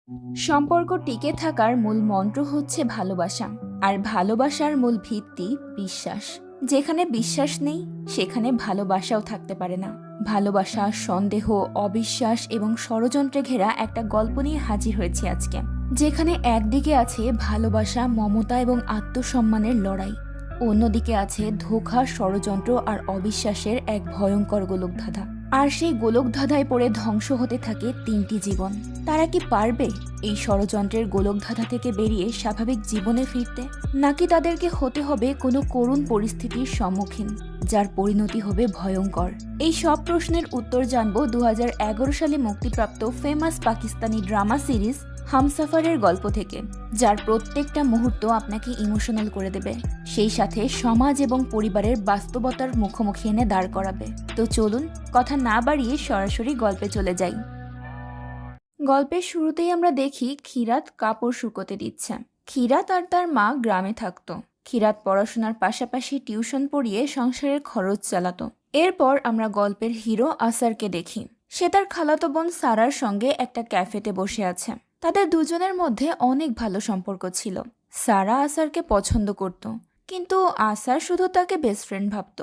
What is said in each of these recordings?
সম্পর্ক টিকে থাকার মূল মন্ত্র হচ্ছে ভালোবাসা। আর ভালোবাসার মূল ভিত্তি বিশ্বাস। যেখানে বিশ্বাস নেই সেখানে ভালোবাসাও থাকতে পারে না। ভালোবাসা, সন্দেহ, অবিশ্বাস এবং ষড়যন্ত্রে ঘেরা একটা গল্প নিয়ে হাজির হয়েছি আজকে, যেখানে একদিকে আছে ভালোবাসা, মমতা এবং আত্মসম্মানের লড়াই, অন্যদিকে আছে ধোঁকা, ষড়যন্ত্র আর অবিশ্বাসের এক ভয়ঙ্কর গোলকধাঁধা। আর সেই গোলকধাঁধায় পড়ে ধ্বংস হতে থাকে 3টি জীবন। তারা কি পারবে এই ষড়যন্ত্রের গোলকধাঁধা থেকে বেরিয়ে স্বাভাবিক জীবনে ফিরতে, নাকি তাদেরকে হতে হবে কোনো করুণ পরিস্থিতির সম্মুখীন যার পরিণতি হবে ভয়ঙ্কর? এই সব প্রশ্নের উত্তর জানবো 2011 সালে মুক্তিপ্রাপ্ত ফেমাস পাকিস্তানি ড্রামা সিরিজ হামসাফারের গল্প থেকে, যার প্রত্যেকটা মুহূর্ত আপনাকে ইমোশনাল করে দেবে, সেই সাথে সমাজ এবং পরিবারের বাস্তবতার মুখোমুখি এনে দাঁড় করাবে। তো চলুন কথা না বাড়িয়ে সরাসরি গল্পে চলে যাই। গল্পের শুরুতেই আমরা দেখি ক্ষীরাত কাপড় শুকোতে দিচ্ছে। ক্ষীরাত আর তার মা গ্রামে থাকতো। ক্ষীরাত পড়াশোনার পাশাপাশি টিউশন পড়িয়ে সংসারের খরচ চালাতো। এরপর আমরা গল্পের হিরো আসারকে দেখি। সে তার খালাতো বোন সারার সঙ্গে একটা ক্যাফেতে বসে আছে। তাদের দুজনের মধ্যে অনেক ভালো সম্পর্ক ছিল। সারা আসারকে পছন্দ করত, কিন্তু আসার শুধু তাকে বেস্ট ফ্রেন্ড ভাবত।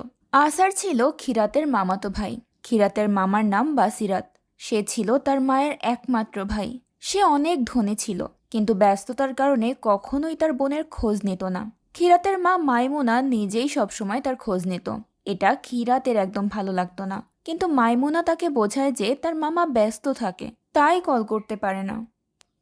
আসার ছিল ক্ষীরাতের মামাতো ভাই। ক্ষীরাতের মামার নাম বাসিরাত। সে ছিল তার মায়ের একমাত্র ভাই। সে অনেক ধনী ছিল, কিন্তু ব্যস্ততার কারণে কখনোই তার বোনের খোঁজ নিত না। ক্ষীরাতের মা মাইমুনা নিজেই সবসময় তার খোঁজ নিত। এটা ক্ষীরাতের একদম ভালো লাগতো না, কিন্তু মাইমুনা তাকে বোঝায় যে তার মামা ব্যস্ত থাকে, তাই কল করতে পারে না।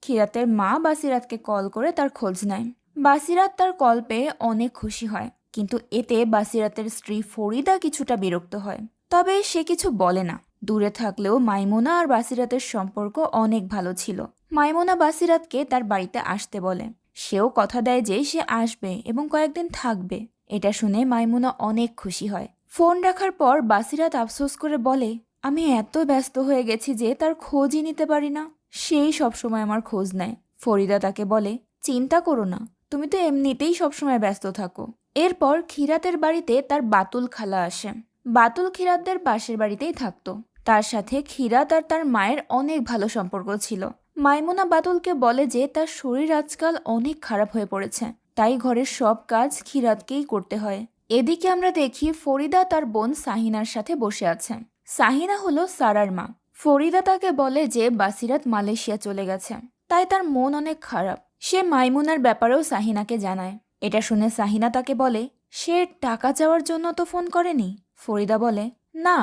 ক্ষীরাতের মা বাসিরাতকে কল করে তার খোঁজ নেয়। বাসিরাত তার কল পেয়ে অনেক খুশি হয়, কিন্তু এতে বাসিরাতের স্ত্রী ফরিদা কিছুটা বিরক্ত হয়। তবে সে কিছু বলে না। দূরে থাকলেও মাইমুনা আর বাসিরাতের সম্পর্ক অনেক ভালো ছিল। মাইমুনা বাসিরাতকে তার বাড়িতে আসতে বলে। সেও কথা দেয় যে সে আসবে এবং কয়েকদিন থাকবে। এটা শুনে মাইমুনা অনেক খুশি হয়। ফোন রাখার পর বাসিরাত আফসোস করে বলে, আমি এত ব্যস্ত হয়ে গেছি যে তার খোঁজই নিতে পারি না। সেই সবসময় আমার খোঁজ নেয়। ফরিদা তাকে বলে, চিন্তা করো না, তুমি তো এমনিতেই সবসময় ব্যস্ত থাকো। এরপর ক্ষীরাতের বাড়িতে তার বাতুল খালা আসে। বাতুল ক্ষীরাতদের পাশের বাড়িতেই থাকতো। তার সাথে ক্ষীরাত আর তার মায়ের অনেক ভালো সম্পর্ক ছিল। মাইমুনা বাতুলকে বলে যে তার শরীর আজকাল অনেক খারাপ হয়ে পড়েছে, তাই ঘরের সব কাজ ক্ষীরাতকেই করতে হয়। এদিকে আমরা দেখি ফরিদা তার বোন সাহিনার সাথে বসে আছে। সাহিনা হলো সারার মা। ফরিদা তাকে বলে যে বাসিরাত মালয়েশিয়া চলে গেছে, তাই তার মন অনেক খারাপ। সে মাইমুনার ব্যাপারেও সাহিনাকে জানায়। এটা শুনে সাহিনা তাকে বলে, সে টাকা চাওয়ার জন্য তো ফোন করেনি। ফরিদা বলে, না,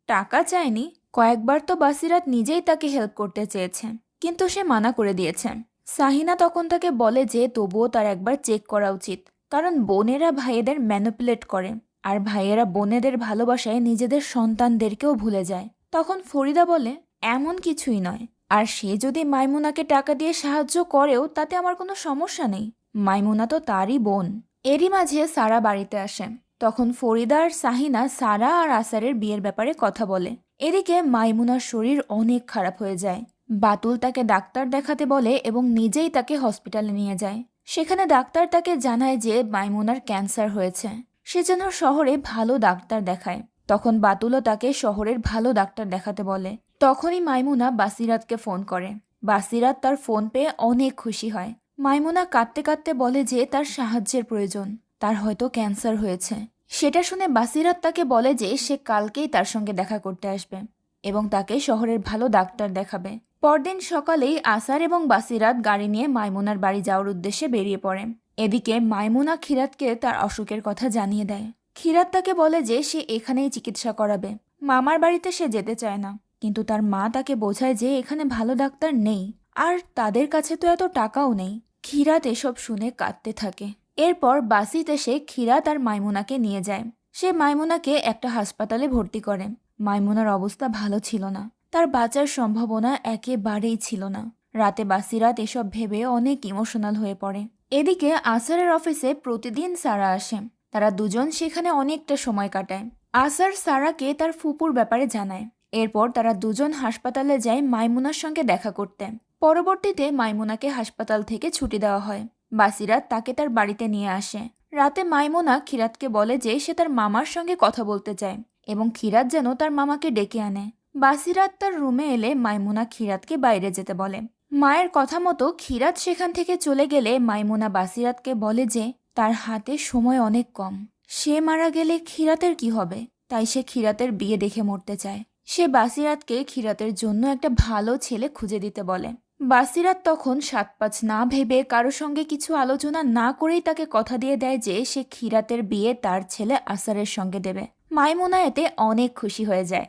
টাকা চায়নি। কয়েকবার তো বাসিরাত নিজেই তাকে হেল্প করতে চেয়েছে, কিন্তু সে মানা করে দিয়েছে। সাহিনা তখন তাকে বলে যে তবুও তার একবার চেক করা উচিত, কারণ বোনেরা ভাইয়েদের ম্যানিপুলেট করে, আর ভাইয়েরা বোনেদের ভালোবাসায় নিজেদের সন্তানদেরকেও ভুলে যায়। তখন ফরিদা বলে, এমন কিছুই নয়, আর সে যদি মাইমুনাকে টাকা দিয়ে সাহায্য করেও তাতে আমার কোনো সমস্যা নেই। মাইমুনা তো তারই বোন। এরই মাঝে সারা বাড়িতে আসে। তখন ফরিদা আর সাহিনা সারা আর আসারের বিয়ের ব্যাপারে কথা বলে। এদিকে মাইমুনার শরীর অনেক খারাপ হয়ে যায়। বাতুল তাকে ডাক্তার দেখাতে বলে এবং নিজেই তাকে হসপিটালে নিয়ে যায়। সেখানে ডাক্তার তাকে জানায় যে মাইমুনার ক্যান্সার হয়েছে, সে যেন শহরে ভালো ডাক্তার দেখায়। তখন বাতুলও তাকে শহরের ভালো ডাক্তার দেখাতে বলে। তখনই মাইমুনা বাসিরাতকে ফোন করে। বাসিরাত তার ফোন পেয়ে অনেক খুশি হয়। মাইমুনা কাঁদতে কাঁদতে বলে যে তার সাহায্যের প্রয়োজন, তার হয়তো ক্যান্সার হয়েছে। সেটা শুনে বাসিরাত তাকে বলে যে সে কালকেই তার সঙ্গে দেখা করতে আসবে এবং তাকে শহরের ভালো ডাক্তার দেখাবে। পরদিন সকালেই আসার এবং বাসিরাত গাড়ি নিয়ে মাইমুনার বাড়ি যাওয়ার উদ্দেশ্যে বেরিয়ে পড়ে। এদিকে মাইমুনা ক্ষীরাতকে তার অসুখের কথা জানিয়ে দেয়। ক্ষীরাত তাকে বলে যে সে এখানেই চিকিৎসা করাবে, মামার বাড়িতে সে যেতে চায় না। কিন্তু তার মা তাকে বোঝায় যে এখানে ভালো ডাক্তার নেই, আর তাদের কাছে তো এত টাকাও নেই। ক্ষীরাত এসব শুনে কাঁদতে থাকে। এরপর বাসিত এসে ক্ষীরাত আর মাইমুনাকে নিয়ে যায়। সে মাইমুনাকে একটা হাসপাতালে ভর্তি করে। মাইমুনার অবস্থা ভালো ছিল না, তার বাঁচার সম্ভাবনা একেবারেই ছিল না। রাতে বাসিরাত এসব ভেবে অনেক ইমোশনাল হয়ে পড়ে। এদিকে আসারের অফিসে প্রতিদিন সারা আসে। তারা দুজন সেখানে অনেকটা সময় কাটায়। আসার সারাকে তার ফুপুর ব্যাপারে জানায়। এরপর তারা দুজন হাসপাতালে যায় মাইমুনার সঙ্গে দেখা করতে। পরবর্তীতে মাইমুনাকে হাসপাতাল থেকে ছুটি দেওয়া হয়। বাসিরাত তাকে তার বাড়িতে নিয়ে আসে। রাতে মাইমুনা ক্ষীরাতকে বলে যে সে তার মামার সঙ্গে কথা বলতে চায় এবং ক্ষীরাত যেন তার মামাকে ডেকে আনে। বাসিরাত তার রুমে এলে মাইমুনা ক্ষীরাতকে বাইরে যেতে বলে। মায়ের কথা মতো খিরাত সেখান থেকে চলে গেলে মাইমুনা বাসিরাতকে বলে যে তার হাতে সময় অনেক কম, সে মারা গেলে খিরাতের কি হবে, তাই সে খিরাতের বিয়ে দেখে মরতে চায়। সে বাসিরাতকে খিরাতের জন্য একটা ভালো ছেলে খুঁজে দিতে বলে। বাসিরাত তখন সাত পাঁচ না ভেবে কারো সঙ্গে কিছু আলোচনা না করেই তাকে কথা দিয়ে দেয় যে সে খিরাতের বিয়ে তার ছেলে আসারের সঙ্গে দেবে। মাইমুনা এতে অনেক খুশি হয়ে যায়।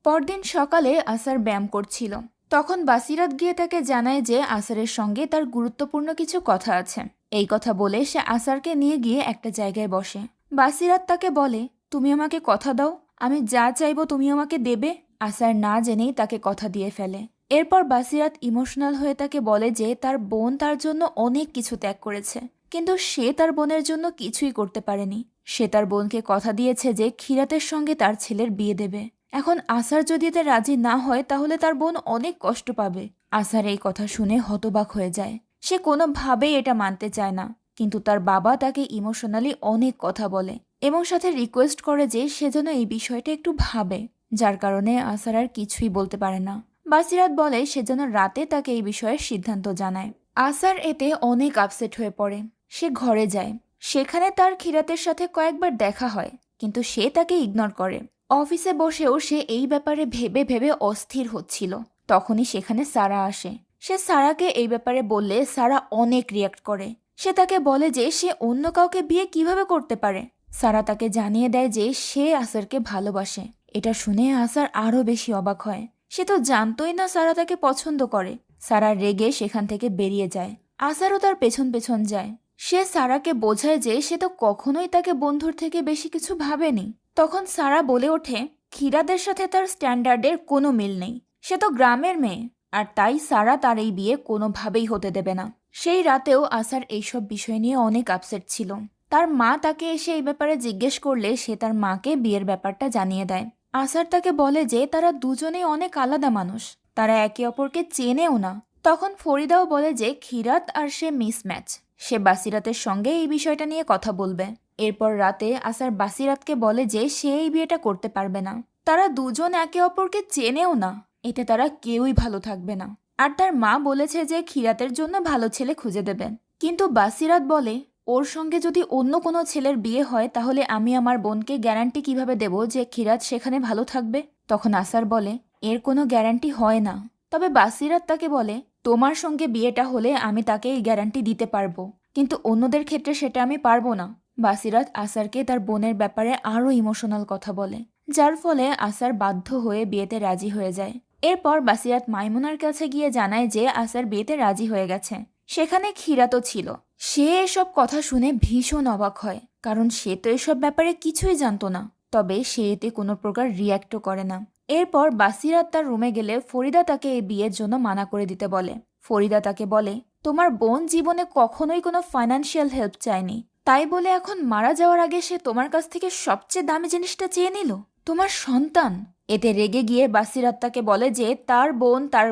পরদিন সকালে আসার ব্যায়াম করছিল, তখন বাসিরাত গিয়ে তাকে জানায় যে আসারের সঙ্গে তার গুরুত্বপূর্ণ কিছু কথা আছে। এই কথা বলে সে আসারকে নিয়ে গিয়ে একটা জায়গায় বসে। বাসিরাত তাকে বলে, তুমি আমাকে কথা দাও, আমি যা চাইবো তুমি আমাকে দেবে। আসার না জেনেই তাকে কথা দিয়ে ফেলে। এরপর বাসিরাত ইমোশনাল হয়ে তাকে বলে যে তার বোন তার জন্য অনেক কিছু ত্যাগ করেছে, কিন্তু সে তার বোনের জন্য কিছুই করতে পারেনি। সে তার বোনকে কথা দিয়েছে যে খিরাতের সঙ্গে তার ছেলের বিয়ে দেবে। এখন আসার যদি এতে রাজি না হয় তাহলে তার বোন অনেক কষ্ট পাবে। আসার এই কথা শুনে হতবাক হয়ে যায়। সে কোনোভাবেই এটা মানতে চায় না, কিন্তু তার বাবা তাকে ইমোশনালি অনেক কথা বলে এবং সাথে রিকোয়েস্ট করে যে সে যেন এই বিষয়টা একটু ভাবে, যার কারণে আসার আর কিছুই বলতে পারে না। বাসিরাত বলে সে যেন রাতে তাকে এই বিষয়ে সিদ্ধান্ত জানায়। আসার এতে অনেক আপসেট হয়ে পড়ে। সে ঘরে যায়, সেখানে তার খিরাতের সাথে কয়েকবার দেখা হয়, কিন্তু সে তাকে ইগনোর করে। অফিসে বসেও সে এই ব্যাপারে ভেবে ভেবে অস্থির হচ্ছিল। তখনই সেখানে সারা আসে। সে সারাকে এই ব্যাপারে বললে সারা অনেক রিয়াক্ট করে। সে তাকে বলে যে সে অন্য কাউকে বিয়ে কিভাবে করতে পারে। সারা তাকে জানিয়ে দেয় যে সে আসারকে ভালোবাসে। এটা শুনে আসার আরো বেশি অবাক হয়। সে তো জানতোই না সারা তাকে পছন্দ করে। সারা রেগে সেখান থেকে বেরিয়ে যায়। আসারও তার পেছন পেছন যায়। সে সারাকে বোঝায় যে সে তো কখনোই তাকে বন্ধুর থেকে বেশি কিছু ভাবেনি। তখন সারা বলে ওঠে, খিরাদের সাথে তার স্ট্যান্ডার্ডের কোনো মিল নেই। সে তো গ্রামের মেয়ে, আর তাই সারা তার এই বিয়ে কোনোভাবেই হতে দেবে না। সেই রাতেও আসার এইসব বিষয় নিয়ে অনেক আপসেট ছিল। তার মা তাকে এসে এই ব্যাপারে জিজ্ঞেস করলে সে তার মাকে বিয়ের ব্যাপারটা জানিয়ে দেয়। আসার তাকে বলে যে তারা দুজনেই অনেক আলাদা মানুষ, তারা একে অপরকে চেনেও না। তখন ফরিদাও বলে যে খিরাত আর সে মিসম্যাচ, সে বাসিরাতের সঙ্গে এই বিষয়টা নিয়ে কথা বলবে। এরপর রাতে আসার বাসিরাতকে বলে যে সে এই বিয়েটা করতে পারবে না। তারা দুজন একে অপরকে চেনেও না, এতে তারা কেউই ভালো থাকবে না। আর তার মা বলেছে যে খিরাতের জন্য ভালো ছেলে খুঁজে দেবেন। কিন্তু বাসিরাত বলে ওর সঙ্গে যদি অন্য কোনো ছেলের বিয়ে হয় তাহলে আমি আমার বোনকে গ্যারান্টি কিভাবে দেব যে খিরাত সেখানে ভালো থাকবে। তখন আসার বলে এর কোনো গ্যারান্টি হয় না। তবে বাসিরাত তাকে বলে তোমার সঙ্গে বিয়েটা হলে আমি তাকে এই গ্যারান্টি দিতে পারবো, কিন্তু অন্যদের ক্ষেত্রে সেটা আমি পারবো না। বাসিরাত আসারকে তার বোনের ব্যাপারে আরও ইমোশনাল কথা বলে, যার ফলে আসার বাধ্য হয়ে বিয়েতে রাজি হয়ে যায়। এরপর বাসিরাত মাইমুনার কাছে গিয়ে জানায় যে আসার বিয়েতে রাজি হয়ে গেছে। সেখানে খিরাতও ছিল। সে এসব কথা শুনে ভীষণ অবাক হয়, কারণ সে তো এসব ব্যাপারে কিছুই জানতো না। তবে সে এতে কোনো প্রকার রিয়াক্টও করে না। এরপর বাসিরাত তার রুমে গেলে ফরিদা তাকে এই বিয়ের জন্য মানা করে দিতে বলে। ফরিদা তাকে বলে তোমার বোন জীবনে কখনোই কোনো ফাইন্যান্সিয়াল হেল্প চায়নি, তাই বলে এখন মারা যাওয়ার আগে সে তোমার কাছ থেকে সবচেয়ে দামি জিনিসটা চেয়ে নিল, তোমার সন্তান। এতে রেগে গিয়ে বাসিরাত তাকে বলে যে তার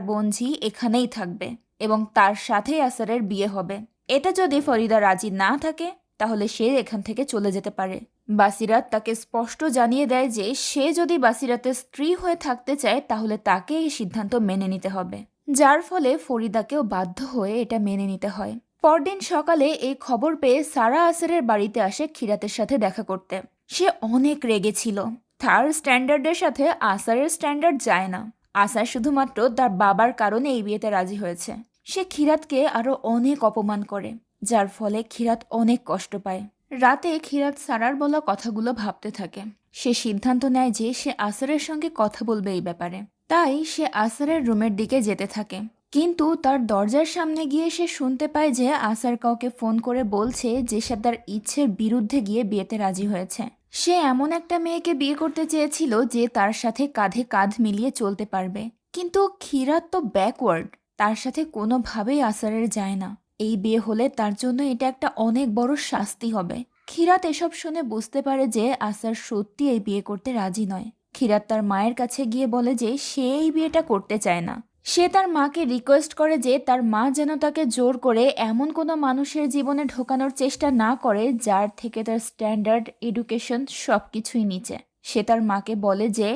বোনঝি এখানেই থাকবে এবং তার সাথেই আসারের বিয়ে হবে। এটা যদি ফরিদা রাজি না থাকে তাহলে সে এখান থেকে চলে যেতে পারে। বাসিরাত তাকে স্পষ্ট জানিয়ে দেয় যে সে যদি বাসিরাতের স্ত্রী হয়ে থাকতে চায় তাহলে তাকে এই সিদ্ধান্ত মেনে নিতে হবে, যার ফলে ফরিদাকেও বাধ্য হয়ে এটা মেনে নিতে হয়। পরদিন সকালে এই খবর পেয়ে সারা আসারের বাড়িতে আসে খিরাতের সাথে দেখা করতে। সে অনেক রেগেছিল। তার স্ট্যান্ডার্ডের সাথে আসারের স্ট্যান্ডার্ড যায় না। আসার শুধুমাত্র তার বাবার কারণে এই বিয়েতে রাজি হয়েছে। সে খিরাতকে আরো অনেক অপমান করে, যার ফলে খিরাত অনেক কষ্ট পায়। রাতে খিরাত সারার বলা কথাগুলো ভাবতে থাকে। সে সিদ্ধান্ত নেয় যে সে আসারের সঙ্গে কথা বলবে এই ব্যাপারে। তাই সে আসারের রুমের দিকে যেতে থাকে, কিন্তু তার দরজার সামনে গিয়ে সে শুনতে পায় যে আসার কাউকে ফোন করে বলছে যে সে তার ইচ্ছের বিরুদ্ধে গিয়ে বিয়েতে রাজি হয়েছে। সে এমন একটা মেয়েকে বিয়ে করতে চেয়েছিল যে তার সাথে কাঁধে কাঁধ মিলিয়ে চলতে পারবে, কিন্তু খিরাত তো ব্যাকওয়ার্ড, তার সাথে কোনোভাবেই আসারের যায় না। এই বিয়ে হলে তার জন্য এটা একটা অনেক বড় শাস্তি হবে। খিরাত এসব শুনে বুঝতে পারে যে আসার সত্যি এই বিয়ে করতে রাজি নয়। খিরাত তার মায়ের কাছে গিয়ে বলে যে সে এই বিয়েটা করতে চায় না। সে তার মাকে রিকোয়েস্ট করে যে তার মা যেন তাকে জোর করে এমন কোনো মানুষের জীবনে ঢোকানোর চেষ্টা না করে যার থেকে তার স্ট্যান্ডার্ড, এডুকেশন সবকিছুই নিচে। সে তার মাকে বলে যে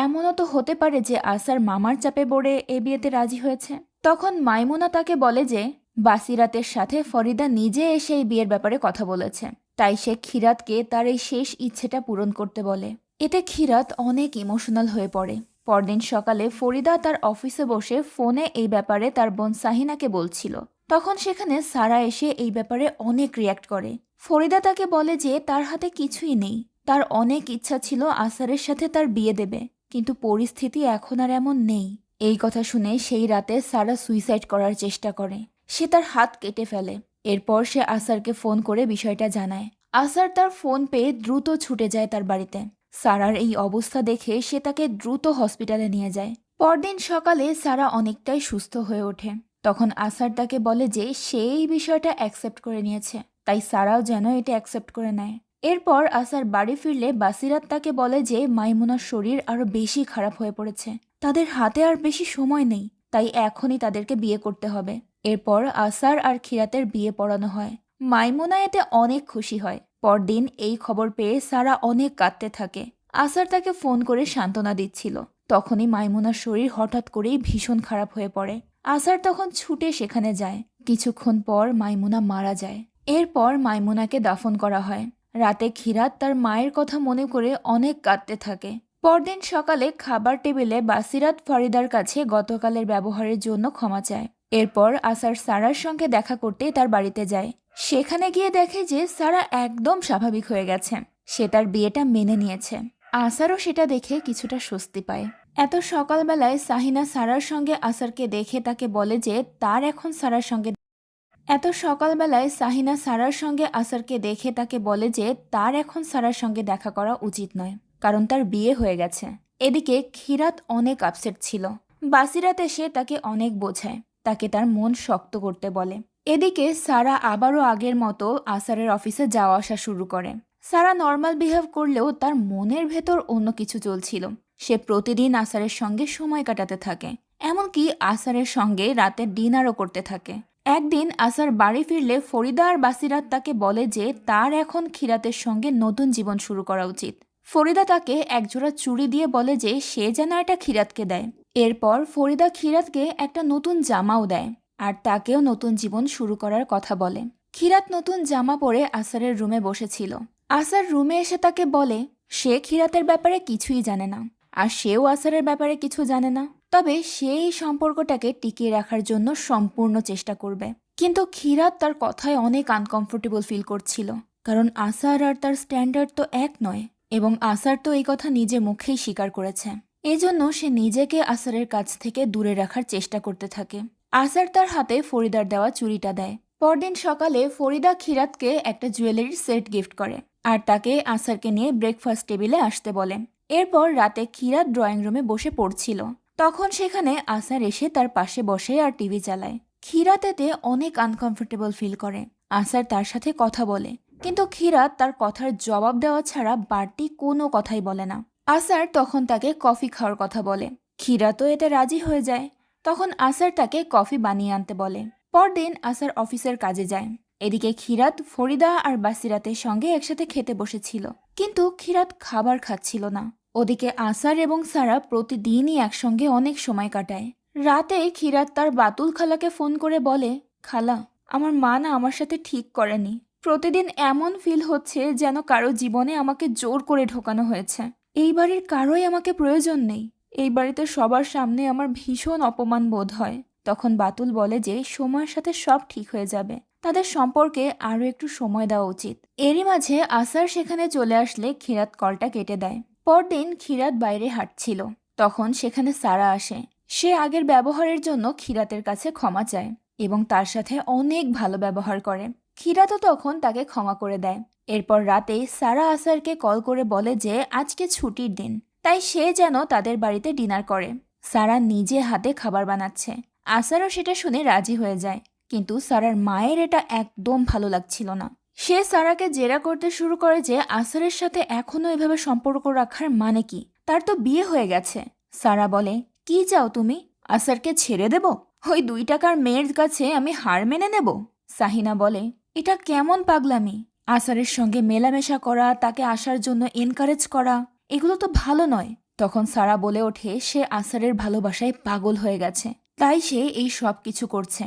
এমনও তো হতে পারে যে আসার মামার চাপে পড়ে এ বিয়েতে রাজি হয়েছে। তখন মাইমুনা তাকে বলে যে বাসিরাতের সাথে ফরিদা নিজে এসে এই বিয়ের ব্যাপারে কথা বলেছে, তাই সে খিরাতকে তার এই শেষ ইচ্ছেটা পূরণ করতে বলে। এতে খিরাত অনেক ইমোশনাল হয়ে পড়ে। পরদিন সকালে ফরিদা তার অফিসে বসে ফোনে এই ব্যাপারে তার বোন সাহিনাকে বলছিল। তখন সেখানে সারা এসে এই ব্যাপারে অনেক রিয়্যাক্ট করে। ফরিদা তাকে বলে যে তার হাতে কিছুই নেই, তার অনেক ইচ্ছা ছিল আসারের সাথে তার বিয়ে দেবে, কিন্তু পরিস্থিতি এখন আর এমন নেই। এই কথা শুনে সেই রাতে সারা সুইসাইড করার চেষ্টা করে। সে তার হাত কেটে ফেলে। এরপর সে আসারকে ফোন করে বিষয়টা জানায়। আসার তার ফোন পেয়ে দ্রুত ছুটে যায় তার বাড়িতে। সারার এই অবস্থা দেখে সে তাকে দ্রুত হসপিটালে নিয়ে যায়। পরদিন সকালে সারা অনেকটাই সুস্থ হয়ে ওঠে। তখন আসার তাকে বলে যে সে এই বিষয়টা অ্যাকসেপ্ট করে নিয়েছে, তাই সারাও যেন এটা অ্যাকসেপ্ট করে নেয়। এরপর আসার বাড়ি ফিরলে বাসিরাত তাকে বলে যে মাইমুনার শরীর আরো বেশি খারাপ হয়ে পড়েছে, তাদের হাতে আর বেশি সময় নেই, তাই এখনই তাদেরকে বিয়ে করতে হবে। এরপর আসার আর খিরাতের বিয়ে পড়ানো হয়। মাইমুনা এতে অনেক খুশি হয়। পরদিন এই খবর পেয়ে সারা অনেক কাঁদতে থাকে। আসার তাকে ফোন করে সান্ত্বনা দিচ্ছিল। তখনই মাইমুনার শরীর হঠাৎ করেই ভীষণ খারাপ হয়ে পড়ে। আসার তখন ছুটে সেখানে যায়। কিছুক্ষণ পর মাইমুনা মারা যায়। এরপর মাইমুনাকে দাফন করা হয়। রাতে খিরাত তার মায়ের কথা মনে করে অনেক কাঁদতে থাকে। পরদিন সকালে খাবার টেবিলে বাসিরাত ফরিদার কাছে গতকালের ব্যবহারের জন্য ক্ষমা চায়। এরপর আসার সারার সঙ্গে দেখা করতে তার বাড়িতে যায়। সেখানে গিয়ে দেখে যে সারা একদম স্বাভাবিক হয়ে গেছে, সে তার বিয়েটা মেনে নিয়েছে। আসারও সেটা দেখে কিছুটা স্বস্তি পায়। এত সকালবেলায় সাহিনা সারার সঙ্গে আসারকে দেখে তাকে বলে যে তার এখন সারার সঙ্গে এত সকালবেলায় সাহিনা সারার সঙ্গে আসারকে দেখে তাকে বলে যে তার এখন সারার সঙ্গে দেখা করা উচিত নয়, কারণ তার বিয়ে হয়ে গেছে। এদিকে খিরাত অনেক আপসেট ছিল। বাসিরাত এসে তাকে অনেক বোঝায়, তাকে তার মন শক্ত করতে বলে। এদিকে সারা আবারও আগের মতো আসারের অফিসে যাওয়া আসা শুরু করে। সারা নর্মাল বিহেভ করলেও তার মনের ভেতর অন্য কিছু চলছিল। সে প্রতিদিন আসারের সঙ্গে সময় কাটাতে থাকে, এমনকি আসারের সঙ্গে রাতে ডিনারও করতে থাকে। একদিন আসার বাড়ি ফিরলে ফরিদা আর বাসিরাত তাকে বলে যে তার এখন খিরাতের সঙ্গে নতুন জীবন শুরু করা উচিত। ফরিদা তাকে একজোড়া চুড়ি দিয়ে বলে যে সে যেন এটা খিরাতকে দেয়। এরপর ফরিদা খিরাতকে একটা নতুন জামাও দেয় আর তাকেও নতুন জীবন শুরু করার কথা বলে। খিরাত নতুন জামা পরে আসারের রুমে বসেছিল। আসার রুমে এসে তাকে বলে সে খিরাতের ব্যাপারে কিছুই জানে না, আর সেও আসারের ব্যাপারে কিছু জানে না, তবে সে এই সম্পর্কটাকে টিকিয়ে রাখার জন্য সম্পূর্ণ চেষ্টা করবে। কিন্তু খিরাত তার কথায় অনেক আনকমফোর্টেবল ফিল করছিল, কারণ আসার আর তার স্ট্যান্ডার্ড তো এক নয়, এবং আসার তো এই কথা নিজে মুখেই স্বীকার করেছে। এজন্য সে নিজেকে আসারের কাছ থেকে দূরে রাখার চেষ্টা করতে থাকে। আসার তার হাতে ফরিদার দেওয়া চুড়িটা দেয়। পরদিন সকালে ফরিদা খিরাতকে একটা জুয়েলারির সেট গিফট করে আর তাকে আসারকে নিয়ে ব্রেকফাস্ট টেবিলে আসতে বলে। এরপর রাতে খিরাত ড্রয়িং রুমে বসে পড়ছিল। তখন সেখানে আসার এসে তার পাশে বসে আর টিভি চালায়। খিরাত এতে অনেক আনকমফোর্টেবল ফিল করে। আসার তার সাথে কথা বলে, কিন্তু খিরাত তার কথার জবাব দেওয়া ছাড়া বাড়তি কোনো কথাই বলে না। আসার তখন তাকে কফি খাওয়ার কথা বলে। খিরাতও এতে রাজি হয়ে যায়। তখন আসার তাকে কফি বানিয়ে আনতে বলে। পরদিন আসার অফিসের কাজে যায়। এদিকে খিরাত ফরিদা আর বাসিরাতের সঙ্গে একসাথে খেতে বসেছিল, কিন্তু খিরাত খাবার খাচ্ছিল না। ওদিকে আসার এবং সারা প্রতিদিনই একসঙ্গে অনেক সময় কাটায়। রাতে খিরাত তার বাতুল খালাকে ফোন করে বলে, খালা, আমার মা না আমার সাথে ঠিক করেনি। প্রতিদিন এমন ফিল হচ্ছে যেন কারো জীবনে আমাকে জোর করে ঢোকানো হয়েছে। এই বাড়ির কারোই আমাকে প্রয়োজন নেই। এই বাড়িতে সবার সামনে আমার ভীষণ অপমান বোধ হয়। তখন বাতুল বলে যে সময়ের সাথে সব ঠিক হয়ে যাবে, তাদের সম্পর্কে আরও একটু সময় দেওয়া উচিত। এরই মাঝে আসার সেখানে চলে আসলে খিরাত কলটা কেটে দেয়। পরদিন খিরাত বাইরে হাঁটছিল। তখন সেখানে সারা আসে। সে আগের ব্যবহারের জন্য খিরাতের কাছে ক্ষমা চায় এবং তার সাথে অনেক ভালো ব্যবহার করে। খিরাতও তখন তাকে ক্ষমা করে দেয়। এরপর রাতে সারা আসারকে কল করে বলে যে আজকে ছুটির দিন, তাই সে যেন তাদের বাড়িতে ডিনার করে। সারা নিজে হাতে খাবার বানাচ্ছে। আসারও সেটা শুনে রাজি হয়ে যায়, কিন্তু সারার মায়ের এটা একদম ভালো লাগছিল না। সে সারাকে জেরা করতে শুরু করে যে আসারের সাথে এখনো এভাবে সম্পর্ক রাখার মানে কি, তার তো বিয়ে হয়ে গেছে। সারা বলে, কি চাও তুমি? আসারকে ছেড়ে দেব? ওই 2 টাকার মেয়ের কাছে আমি হার মেনে নেব? সাহিনা বলে, এটা কেমন পাগলামি? আসারের সঙ্গে মেলামেশা করা, তাকে আসার জন্য এনকারেজ করা, এগুলো তো ভালো নয়। তখন সারা বলে ওঠে সে আসারের ভালোবাসায় পাগল হয়ে গেছে। তাই সে এই সব কিছু করছে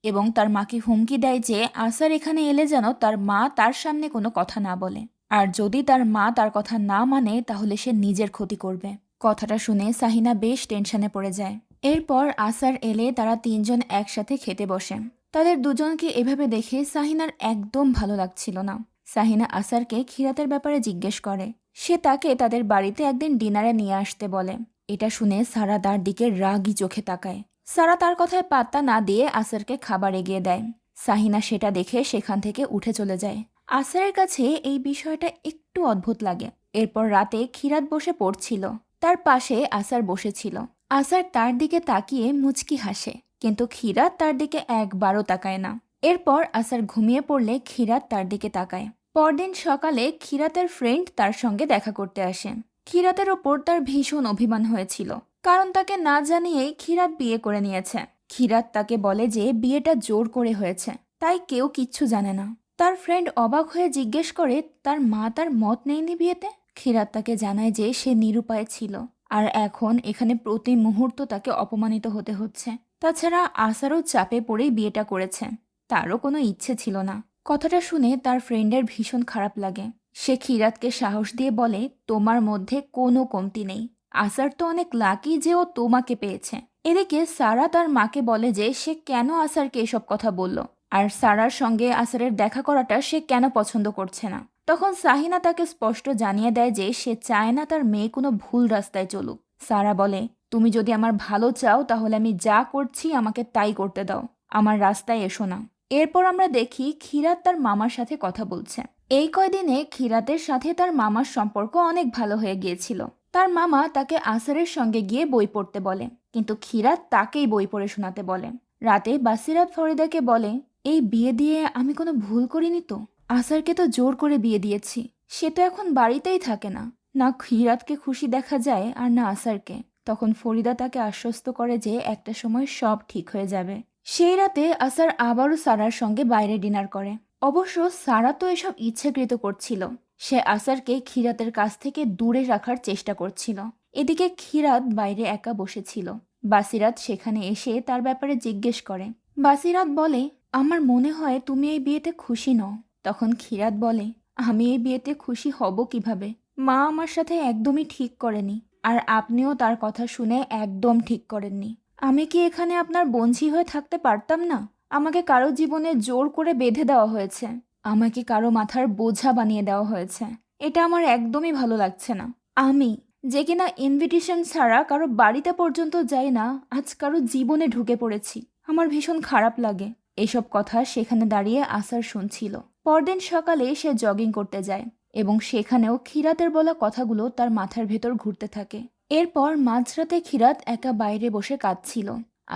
এবং তার মাকে হুমকি দেয় যে আসার এখানে এলে যেন তার মা তার সামনে কোনো কথা না বলে, আর যদি তার মা তার কথা না মানে তাহলে সে নিজের ক্ষতি করবে। কথাটা শুনে সাহিনা বেশ টেনশনে পড়ে যায়। এরপর আসার এলে তারা তিনজন একসাথে খেতে বসে। তাদের দুজনকে এভাবে দেখে সাহিনার একদম ভালো লাগছিল না। সাহিনা আসারকে খিরাতের ব্যাপারে জিজ্ঞেস করে। সে তাকে তাদের বাড়িতে একদিন ডিনারে নিয়ে আসতে বলে। এটা শুনে সারা তার দিকে রাগী চোখে তাকায়। সারা তার কথায় পাত্তা না দিয়ে আসারকে খাবার এগিয়ে দেয়। সাহিনা সেটা দেখে সেখান থেকে উঠে চলে যায়। আসারের কাছে এই বিষয়টা একটু অদ্ভুত লাগে। এরপর রাতে খিরাত বসে পড়ছিল। তার পাশে আসার বসেছিল। আসার তার দিকে তাকিয়ে মুচকি হাসে, কিন্তু খিরাত তার দিকে একবারও তাকায় না। এরপর আসার ঘুমিয়ে পড়লে খিরাত তার দিকে তাকায়। পরদিন সকালে খিরাতের ফ্রেন্ড তার সঙ্গে দেখা করতে আসে। খিরাতের ওপর তার ভীষণ অভিমান হয়েছিল, কারণ তাকে না জানিয়েই খিরাত বিয়ে করে নিয়েছে। খিরাত তাকে বলে যে বিয়েটা জোর করে হয়েছে, তাই কেউ কিচ্ছু জানে না। তার ফ্রেন্ড অবাক হয়ে জিজ্ঞেস করে তার মা তার মত নেয়নি বিয়েতে। খিরাত তাকে জানায় যে সে নিরুপায় ছিল, আর এখন এখানে প্রতি মুহূর্ত তাকে অপমানিত হতে হচ্ছে। তাছাড়া আসারও চাপে পড়েই বিয়েটা করেছে, তারও কোনো ইচ্ছে ছিল না। কথাটা শুনে তার ফ্রেন্ডের ভীষণ খারাপ লাগে। সে খিরাতকে সাহস দিয়ে বলে, তোমার মধ্যে কোনো কমতি নেই। আসার তো অনেক লাকি যে ও তোমাকে পেয়েছে। এদিকে সারা তার মাকে বলে যে সে কেন আসারকে এসব কথা বলল, আর সারার সঙ্গে আসারের দেখা করাটা সে কেন পছন্দ করছে না। তখন সাহিনা তাকে স্পষ্ট জানিয়ে দেয় যে সে চায় না তার মেয়ে কোনো ভুল রাস্তায় চলুক। সারা বলে, তুমি যদি আমার ভালো চাও তাহলে আমি যা করছি আমাকে তাই করতে দাও, আমার রাস্তায় এসো না। এরপর আমরা দেখি খিরাত তার মামার সাথে কথা বলছে। এই কয়দিনে খিরাতের সাথে তার মামার সম্পর্ক অনেক ভালো হয়ে গিয়েছিল। তার মামা তাকে আসারের সঙ্গে গিয়ে বই পড়তে বলে, কিন্তু খিরাত তাকেই বই পড়ে শোনাতে বলে। রাতে বাসিরাত ফরিদাকে বলে, এই বিয়ে দিয়ে আমি কোনো ভুল করিনি তো? আসারকে তো জোর করে বিয়ে দিয়েছি, সে তো এখন বাড়িতেই থাকে না। না খিরাতকে খুশি দেখা যায় আর না আসারকে। তখন ফরিদা তাকে আশ্বস্ত করে যে একটা সময় সব ঠিক হয়ে যাবে। সেই রাতে আসার আবারও সারার সঙ্গে বাইরে ডিনার করে। অবশ্য সারা তো এসব ইচ্ছাকৃত করছিল। সে আসারকে খিরাতের কাছ থেকে দূরে রাখার চেষ্টা করছিল। এদিকে খিরাত বাইরে একা বসেছিল। বাসিরাত সেখানে এসে তার ব্যাপারে জিজ্ঞেস করে। বাসিরাত বলে, আমার মনে হয় তুমি এই বিয়েতে খুশি নও। তখন খিরাত বলে, আমি এই বিয়েতে খুশি হব কিভাবে? মা আমার সাথে একদমই ঠিক করেনি, আর আপনিও তার কথা শুনে একদম ঠিক করেননি। আমি কি এখানে আপনার বঞ্চি হয়ে থাকতে পারতাম না? আমাকে কারো জীবনে জোর করে বেঁধে দেওয়া হয়েছে, আমাকে কারো মাথার বোঝা বানিয়ে দেওয়া হয়েছে। এটা আমার একদমই ভালো লাগছে না। আমি যে কিনা ইনভিটেশন ছাড়া কারো বাড়িতে পর্যন্ত যাই না, আজ কারো জীবনে ঢুকে পড়েছি। আমার ভীষণ খারাপ লাগে। এসব কথা সেখানে দাঁড়িয়ে আসার শুনছিল। পরদিন সকালে সে জগিং করতে যায় এবং সেখানেও খিরাতের বলা কথাগুলো তার মাথার ভেতর ঘুরতে থাকে। এরপর মাঝরাতে খিরাত একা বাইরে বসে কাঁদছিল।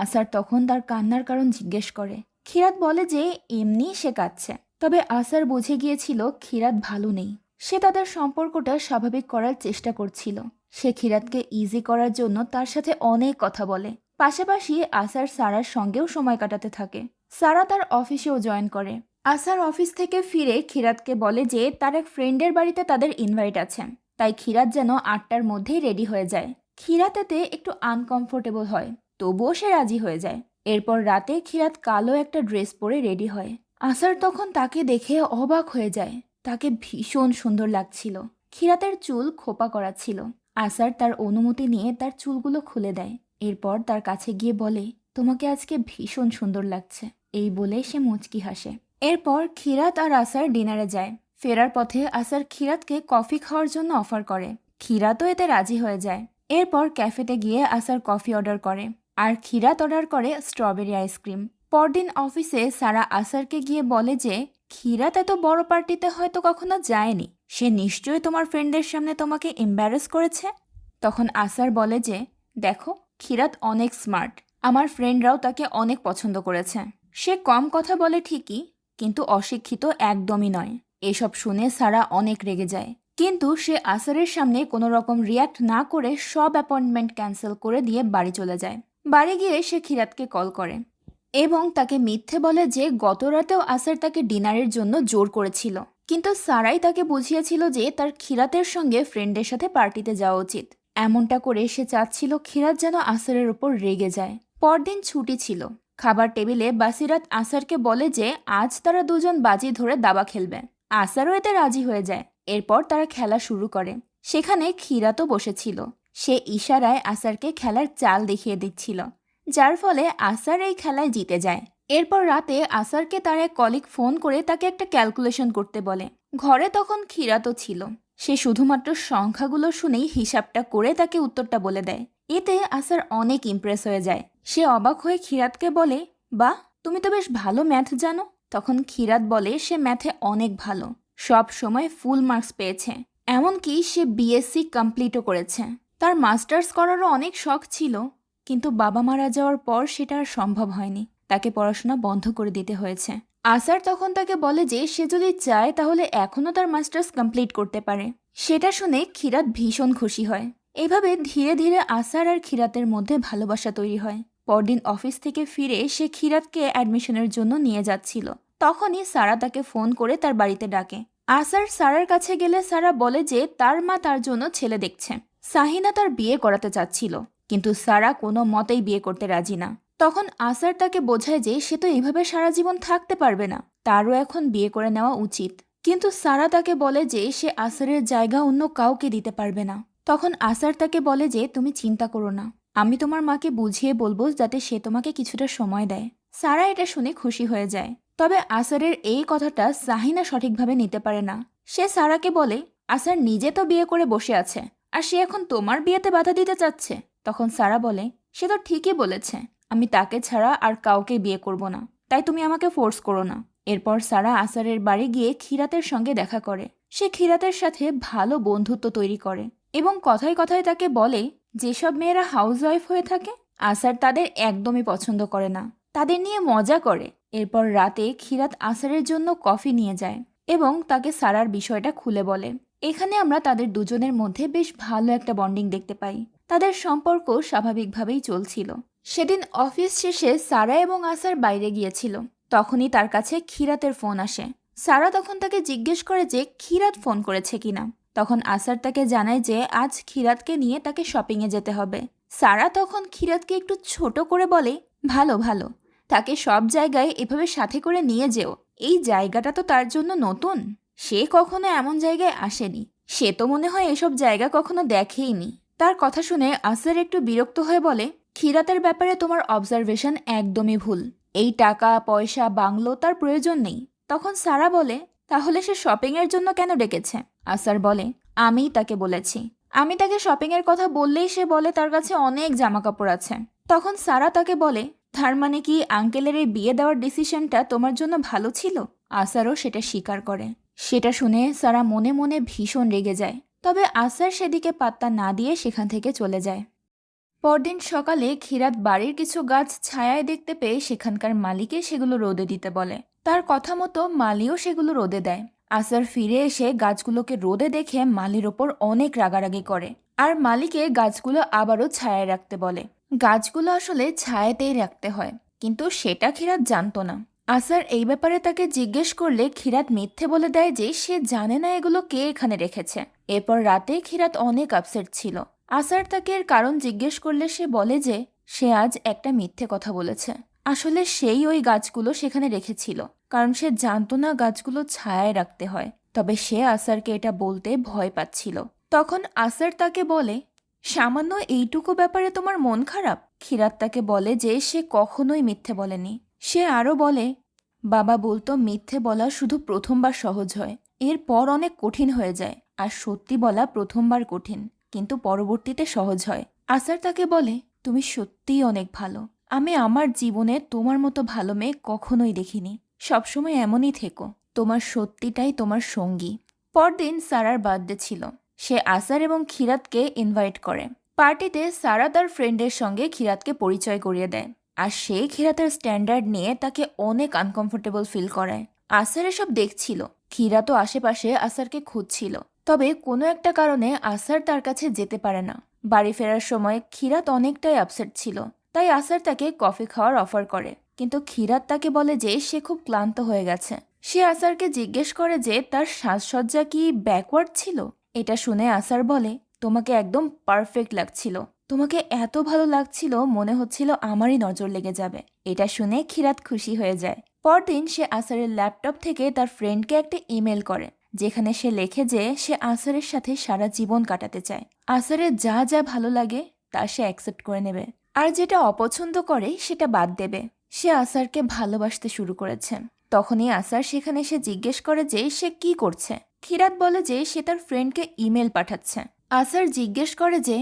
আসার তখন তার কান্নার কারণ জিজ্ঞেস করে। খিরাত বলে যে এমনি সে কাঁদছে। তবে আসার বুঝে গিয়েছিল খিরাত ভালো নেই। সে তাদের সম্পর্কটা স্বাভাবিক করার চেষ্টা করছিল। সে খিরাতকে ইজি করার জন্য তার সাথে অনেক কথা বলে। পাশাপাশি আসার সারার সঙ্গেও সময় কাটাতে থাকে। সারা তার অফিসেও জয়েন করে। আসার অফিস থেকে ফিরে খিরাতকে বলে যে তার এক ফ্রেন্ডের বাড়িতে তাদের ইনভাইট আছে, তাই খিরাত যেন 8টার মধ্যেই রেডি হয়ে যায়। খিরাত এতে একটু আনকমফোর্টেবল হয়, তবুও সে রাজি হয়ে যায়। এরপর রাতে খিরাত কালো একটা ড্রেস পরে রেডি হয়। আসার তখন তাকে দেখে অবাক হয়ে যায়। তাকে ভীষণ সুন্দর লাগছিল। খিরাতের চুল খোপা করা ছিল। আসার তার অনুমতি নিয়ে তার চুলগুলো খুলে দেয়। এরপর তার কাছে গিয়ে বলে, তোমাকে আজকে ভীষণ সুন্দর লাগছে। এই বলে সে মুচকি হাসে। এরপর খিরাত আর আসার ডিনারে যায়। ফেরার পথে আসার খিরাতকে কফি খাওয়ার জন্য অফার করে। খিরাতও এতে রাজি হয়ে যায়। এরপর ক্যাফেতে গিয়ে আসার কফি অর্ডার করে, আর খিরাত অর্ডার করে স্ট্রবেরি আইসক্রিম। পরদিন অফিসে সারা আসারকে গিয়ে বলে যে খিরাত এত বড় পার্টিতে হয়তো কখনো যায়নি, সে নিশ্চয়ই তোমার ফ্রেন্ডদের সামনে তোমাকে এম্বারেস করেছে। তখন আসার বলে যে দেখো, খিরাত অনেক স্মার্ট, আমার ফ্রেন্ডরাও তাকে অনেক পছন্দ করেছে। সে কম কথা বলে ঠিকই, কিন্তু অশিক্ষিত একদমই নয়। এসব শুনে সারা অনেক রেগে যায়, কিন্তু সে আসারের সামনে কোনো রকম রিয়াক্ট না করে সব অ্যাপয়েন্টমেন্ট ক্যান্সেল করে দিয়ে বাড়ি চলে যায়। বাড়ি গিয়ে সে খিরাতকে কল করে এবং তাকে মিথ্যে বলে যে গত রাতেও আসার তাকে ডিনারের জন্য জোর করেছিল, কিন্তু সারাই তাকে বুঝিয়েছিল যে তার খিরাতের সঙ্গে ফ্রেন্ডের সাথে পার্টিতে যাওয়া উচিত। এমনটা করে সে চাচ্ছিল খিরাত যেন আসারের উপর রেগে যায়। পরদিন ছুটি ছিল। খাবার টেবিলে বাসিরাত আসারকে বলে যে আজ তারা দুজন বাজি ধরে দাবা খেলবে। আসারও এতে রাজি হয়ে যায়। এরপর তারা খেলা শুরু করে। সেখানে ক্ষীরাতও বসেছিল। সে ইশারায় আসারকে খেলার চাল দেখিয়ে দিচ্ছিল, যার ফলে আসার এই খেলায় জিতে যায়। এরপর রাতে আসারকে তার এক কলিগ ফোন করে তাকে একটা ক্যালকুলেশন করতে বলে। ঘরে তখন ক্ষীরাতও ছিল। সে শুধুমাত্র সংখ্যাগুলো শুনেই হিসাবটা করে তাকে উত্তরটা বলে দেয়। এতে আসার অনেক ইমপ্রেস হয়ে যায়। সে অবাক হয়ে ক্ষীরাতকে বলে, বাহ, তুমি তো বেশ ভালো ম্যাথ জানো। তখন ক্ষীরাত বলে সে ম্যাথে অনেক ভালো, সব সময় ফুল মার্কস পেয়েছে। এমনকি সে বিএসসি কমপ্লিটও করেছে। তার মাস্টার্স করারও অনেক শখ ছিল, কিন্তু বাবা মারা যাওয়ার পর সেটা আর সম্ভব হয়নি। তাকে পড়াশোনা বন্ধ করে দিতে হয়েছে। আসার তখন তাকে বলে যে সে যদি চায় তাহলে এখনও তার মাস্টার্স কমপ্লিট করতে পারে। সেটা শুনে ক্ষীরাত ভীষণ খুশি হয়। এভাবে ধীরে ধীরে আসার আর ক্ষীরাতের মধ্যে ভালোবাসা তৈরি হয়। পরদিন অফিস থেকে ফিরে সে ক্ষীরাতকে অ্যাডমিশনের জন্য নিয়ে যাচ্ছিল। তখনই সারা তাকে ফোন করে তার বাড়িতে ডাকে। আসার সারার কাছে গেলে সারা বলে যে তার মা তার জন্য ছেলে দেখছে। সাহিনা তার বিয়ে করাতে চাচ্ছিল, কিন্তু সারা কোনো মতেই বিয়ে করতে রাজি না। তখন আসার তাকে বোঝায় যে সে তো এইভাবে সারা জীবন থাকতে পারবে না, তারও এখন বিয়ে করে নেওয়া উচিত। কিন্তু সারা তাকে বলে যে সে আসারের জায়গা অন্য কাউকে দিতে পারবে না। তখন আসার তাকে বলে যে তুমি চিন্তা করো না, আমি তোমার মাকে বুঝিয়ে বলবো যাতে সে তোমাকে কিছুটা সময় দেয়। সারা এটা শুনে খুশি হয়ে যায়। তবে আসারের এই কথাটা সাহিনা সঠিকভাবে নিতে পারে না। সে সারাকে বলে, আসার নিজে তো বিয়ে করে বসে আছে, আর সে এখন তোমার বিয়েতে বাধা দিতে চাচ্ছে। তখন সারা বলে, সে তো ঠিকই বলেছে, আমি তাকে ছাড়া আর কাউকে বিয়ে করব না, তাই তুমি আমাকে ফোর্স করো না। এরপর সারা আসারের বাড়ি গিয়ে ক্ষীরাতের সঙ্গে দেখা করে। সে ক্ষীরাতের সাথে ভালো বন্ধুত্ব তৈরি করে এবং কথায় কথায় তাকে বলে যেসব মেয়েরা হাউসওয়াইফ হয়ে থাকে আসার তাদের একদমই পছন্দ করে না, তাদের নিয়ে মজা করে। এরপর রাতে ক্ষীরাত আসারের জন্য কফি নিয়ে যায় এবং তাকে সারার বিষয়টা খুলে বলে। এখানে আমরা তাদের দুজনের মধ্যে বেশ ভালো একটা বন্ডিং দেখতে পাই। তাদের সম্পর্ক স্বাভাবিকভাবেই চলছিল। সেদিন অফিস শেষে সারা এবং আসার বাইরে গিয়েছিল। তখনই তার কাছে ক্ষীরাতের ফোন আসে। সারা তখন তাকে জিজ্ঞেস করে যে ক্ষীরাত ফোন করেছে কিনা। তখন আসার তাকে জানায় যে আজ ক্ষীরাতকে নিয়ে তাকে শপিংয়ে যেতে হবে। সারা তখন ক্ষীরাতকে একটু ছোট করে বলে, ভালো ভালো, তাকে সব জায়গায় এভাবে সাথে করে নিয়ে যেও। এই জায়গাটা তো তার জন্য নতুন, সে কখনো এমন জায়গায় আসেনি। সে তো মনে হয় এসব জায়গা কখনো দেখেইনি। তার কথা শুনে আসার একটু বিরক্ত হয়ে বলে, ক্ষীরাতের ব্যাপারে তোমার অবজারভেশন একদমই ভুল। এই টাকা পয়সা বাংলো তার প্রয়োজন নেই। তখন সারা বলে, তাহলে সে শপিংয়ের জন্য কেন ডেকেছে? আসার বলে, আমিই তাকে বলেছি। আমি তাকে শপিংয়ের কথা বললেই সে বলে তার কাছে অনেক জামা কাপড় আছে। তখন সারা তাকে বলে, তার মানে কি আঙ্কেলের এই বিয়ে দেওয়ার ডিসিশনটা তোমার জন্য ভালো ছিল? আসারও সেটা স্বীকার করে। সেটা শুনে সারা মনে মনে ভীষণ রেগে যায়। তবে আসার সেদিকে পাত্তা না দিয়ে সেখান থেকে চলে যায়। পরদিন সকালে ক্ষীরাত বাড়ির কিছু গাছ ছায়ায় দেখতে পেয়ে সেখানকার মালিকে সেগুলো রোদে দিতে বলে। তার কথা মতো মালিও সেগুলো রোদে দেয়। আসার ফিরে এসে গাছগুলোকে রোদে দেখে মালির ওপর অনেক রাগারাগি করে আর মালিকে গাছগুলো আবারও ছায়ায় রাখতে বলে। গাছগুলো আসলে ছায়াতেই রাখতে হয়, কিন্তু সেটা ক্ষীরাত জানতো না। আসার এই ব্যাপারে তাকে জিজ্ঞেস করলে ক্ষীরাত মিথ্যে বলে দেয় যে সে জানে না এগুলো কে এখানে রেখেছে। এরপর রাতে ক্ষীরাত অনেক আপসেট ছিল। আসার তাকে এর কারণ জিজ্ঞেস করলে সে বলে যে সে আজ একটা মিথ্যে কথা বলেছে। আসলে সেই ওই গাছগুলো সেখানে রেখেছিল, কারণ সে জানতো না গাছগুলো ছায়ায় রাখতে হয়। তবে সে আসারকে এটা বলতে ভয় পাচ্ছিল। তখন আসার তাকে বলে, সামান্য এইটুকু ব্যাপারে তোমার মন খারাপ? ক্ষীরাত তাকে বলে যে সে কখনোই মিথ্যে বলেনি। সে আরও বলে, বাবা বলতো মিথ্যে বলা শুধু প্রথমবার সহজ হয়, এরপর অনেক কঠিন হয়ে যায়। আর সত্যি বলা প্রথমবার কঠিন, কিন্তু পরবর্তীতে সহজ হয়। আসার তাকে বলে, তুমি সত্যিই অনেক ভালো। আমি আমার জীবনে তোমার মতো ভালো মেয়ে কখনোই দেখিনি। সবসময় এমনই থেকো। তোমার সত্যিটাই তোমার সঙ্গী। পরদিন সারার বার্থডে ছিল। সে আসার এবং ক্ষীরাতকে ইনভাইট করে। পার্টিতে সারা তার ফ্রেন্ডের সঙ্গে ক্ষীরাতকে পরিচয় করিয়ে দেয়, আর সে ক্ষীরাতের স্ট্যান্ডার্ড নিয়ে তাকে অনেক আনকমফোর্টেবল ফিল করায়। আসার এসব দেখছিল। ক্ষীরাতও আশেপাশে আসারকে খুঁজছিল, তবে কোনো একটা কারণে আসার তার কাছে যেতে পারে না। বাড়ি ফেরার সময় ক্ষীরাত অনেকটাই আপসেট ছিল, তাই আসার তাকে কফি খাওয়ার অফার করে। কিন্তু ক্ষীরাত তাকে বলে যে সে খুব ক্লান্ত হয়ে গেছে। সে আসারকে জিজ্ঞেস করে যে তার সাজসজ্জা কি ব্যাকওয়ার্ড ছিল। এটা শুনে আসার বলে, তোমাকে একদম পারফেক্ট লাগছিল, তোমাকে এত ভালো লাগছিল মনে হচ্ছিল আমারই নজর লেগে যাবে। এটা শুনে খিরাত খুশি হয়ে যায়। পরদিন সে আসারের ল্যাপটপ থেকে তার ফ্রেন্ডকে একটা ইমেল করে, যেখানে সে লেখে যে সে আসারের সাথে সারা জীবন কাটাতে চায়। আসারের যা যা ভালো লাগে তা সে অ্যাকসেপ্ট করে নেবে, আর যেটা অপছন্দ করে সেটা বাদ দেবে। সে আসারকে ভালোবাসতে শুরু করেছে। তখনই আসার সেখানে সে জিজ্ঞেস করে যে সে কি করছে। খিরাত বলে যে সে তার ফ্রেন্ডকে ইমেল পাঠাচ্ছে। আসার জিজ্ঞেস করে যে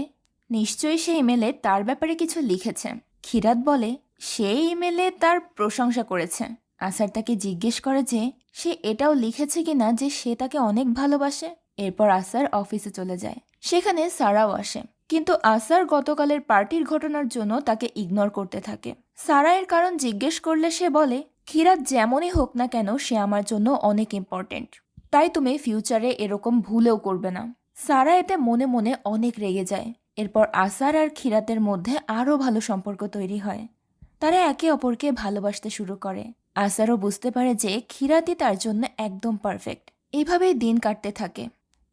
নিশ্চয়ই সে ইমেলে তার ব্যাপারে কিছু লিখেছে। খিরাত বলে সে ইমেলে তার প্রশংসা করেছে। আসার তাকে জিজ্ঞেস করে যে সে এটাও লিখেছে কিনা যে সে তাকে অনেক ভালোবাসে। এরপর আসার অফিসে চলে যায়। সেখানে সারাও আসে, কিন্তু আসার গতকালের পার্টির ঘটনার জন্য তাকে ইগনোর করতে থাকে। সারা এর কারণ জিজ্ঞেস করলে সে বলে খিরাত যেমনই হোক না কেন সে আমার জন্য অনেক ইম্পর্টেন্ট, তাই তুমি ফিউচারে এরকম ভুলেও করবে না। সারা এতে মনে মনে অনেক রেগে যায়। এরপর আসার আর খিরাতের মধ্যে আরও ভালো সম্পর্ক তৈরি হয়। তারা একে অপরকে ভালোবাসতে শুরু করে। আসারও বুঝতে পারে যে খিরাতই তার জন্য একদম পারফেক্ট। এভাবেই দিন কাটতে থাকে।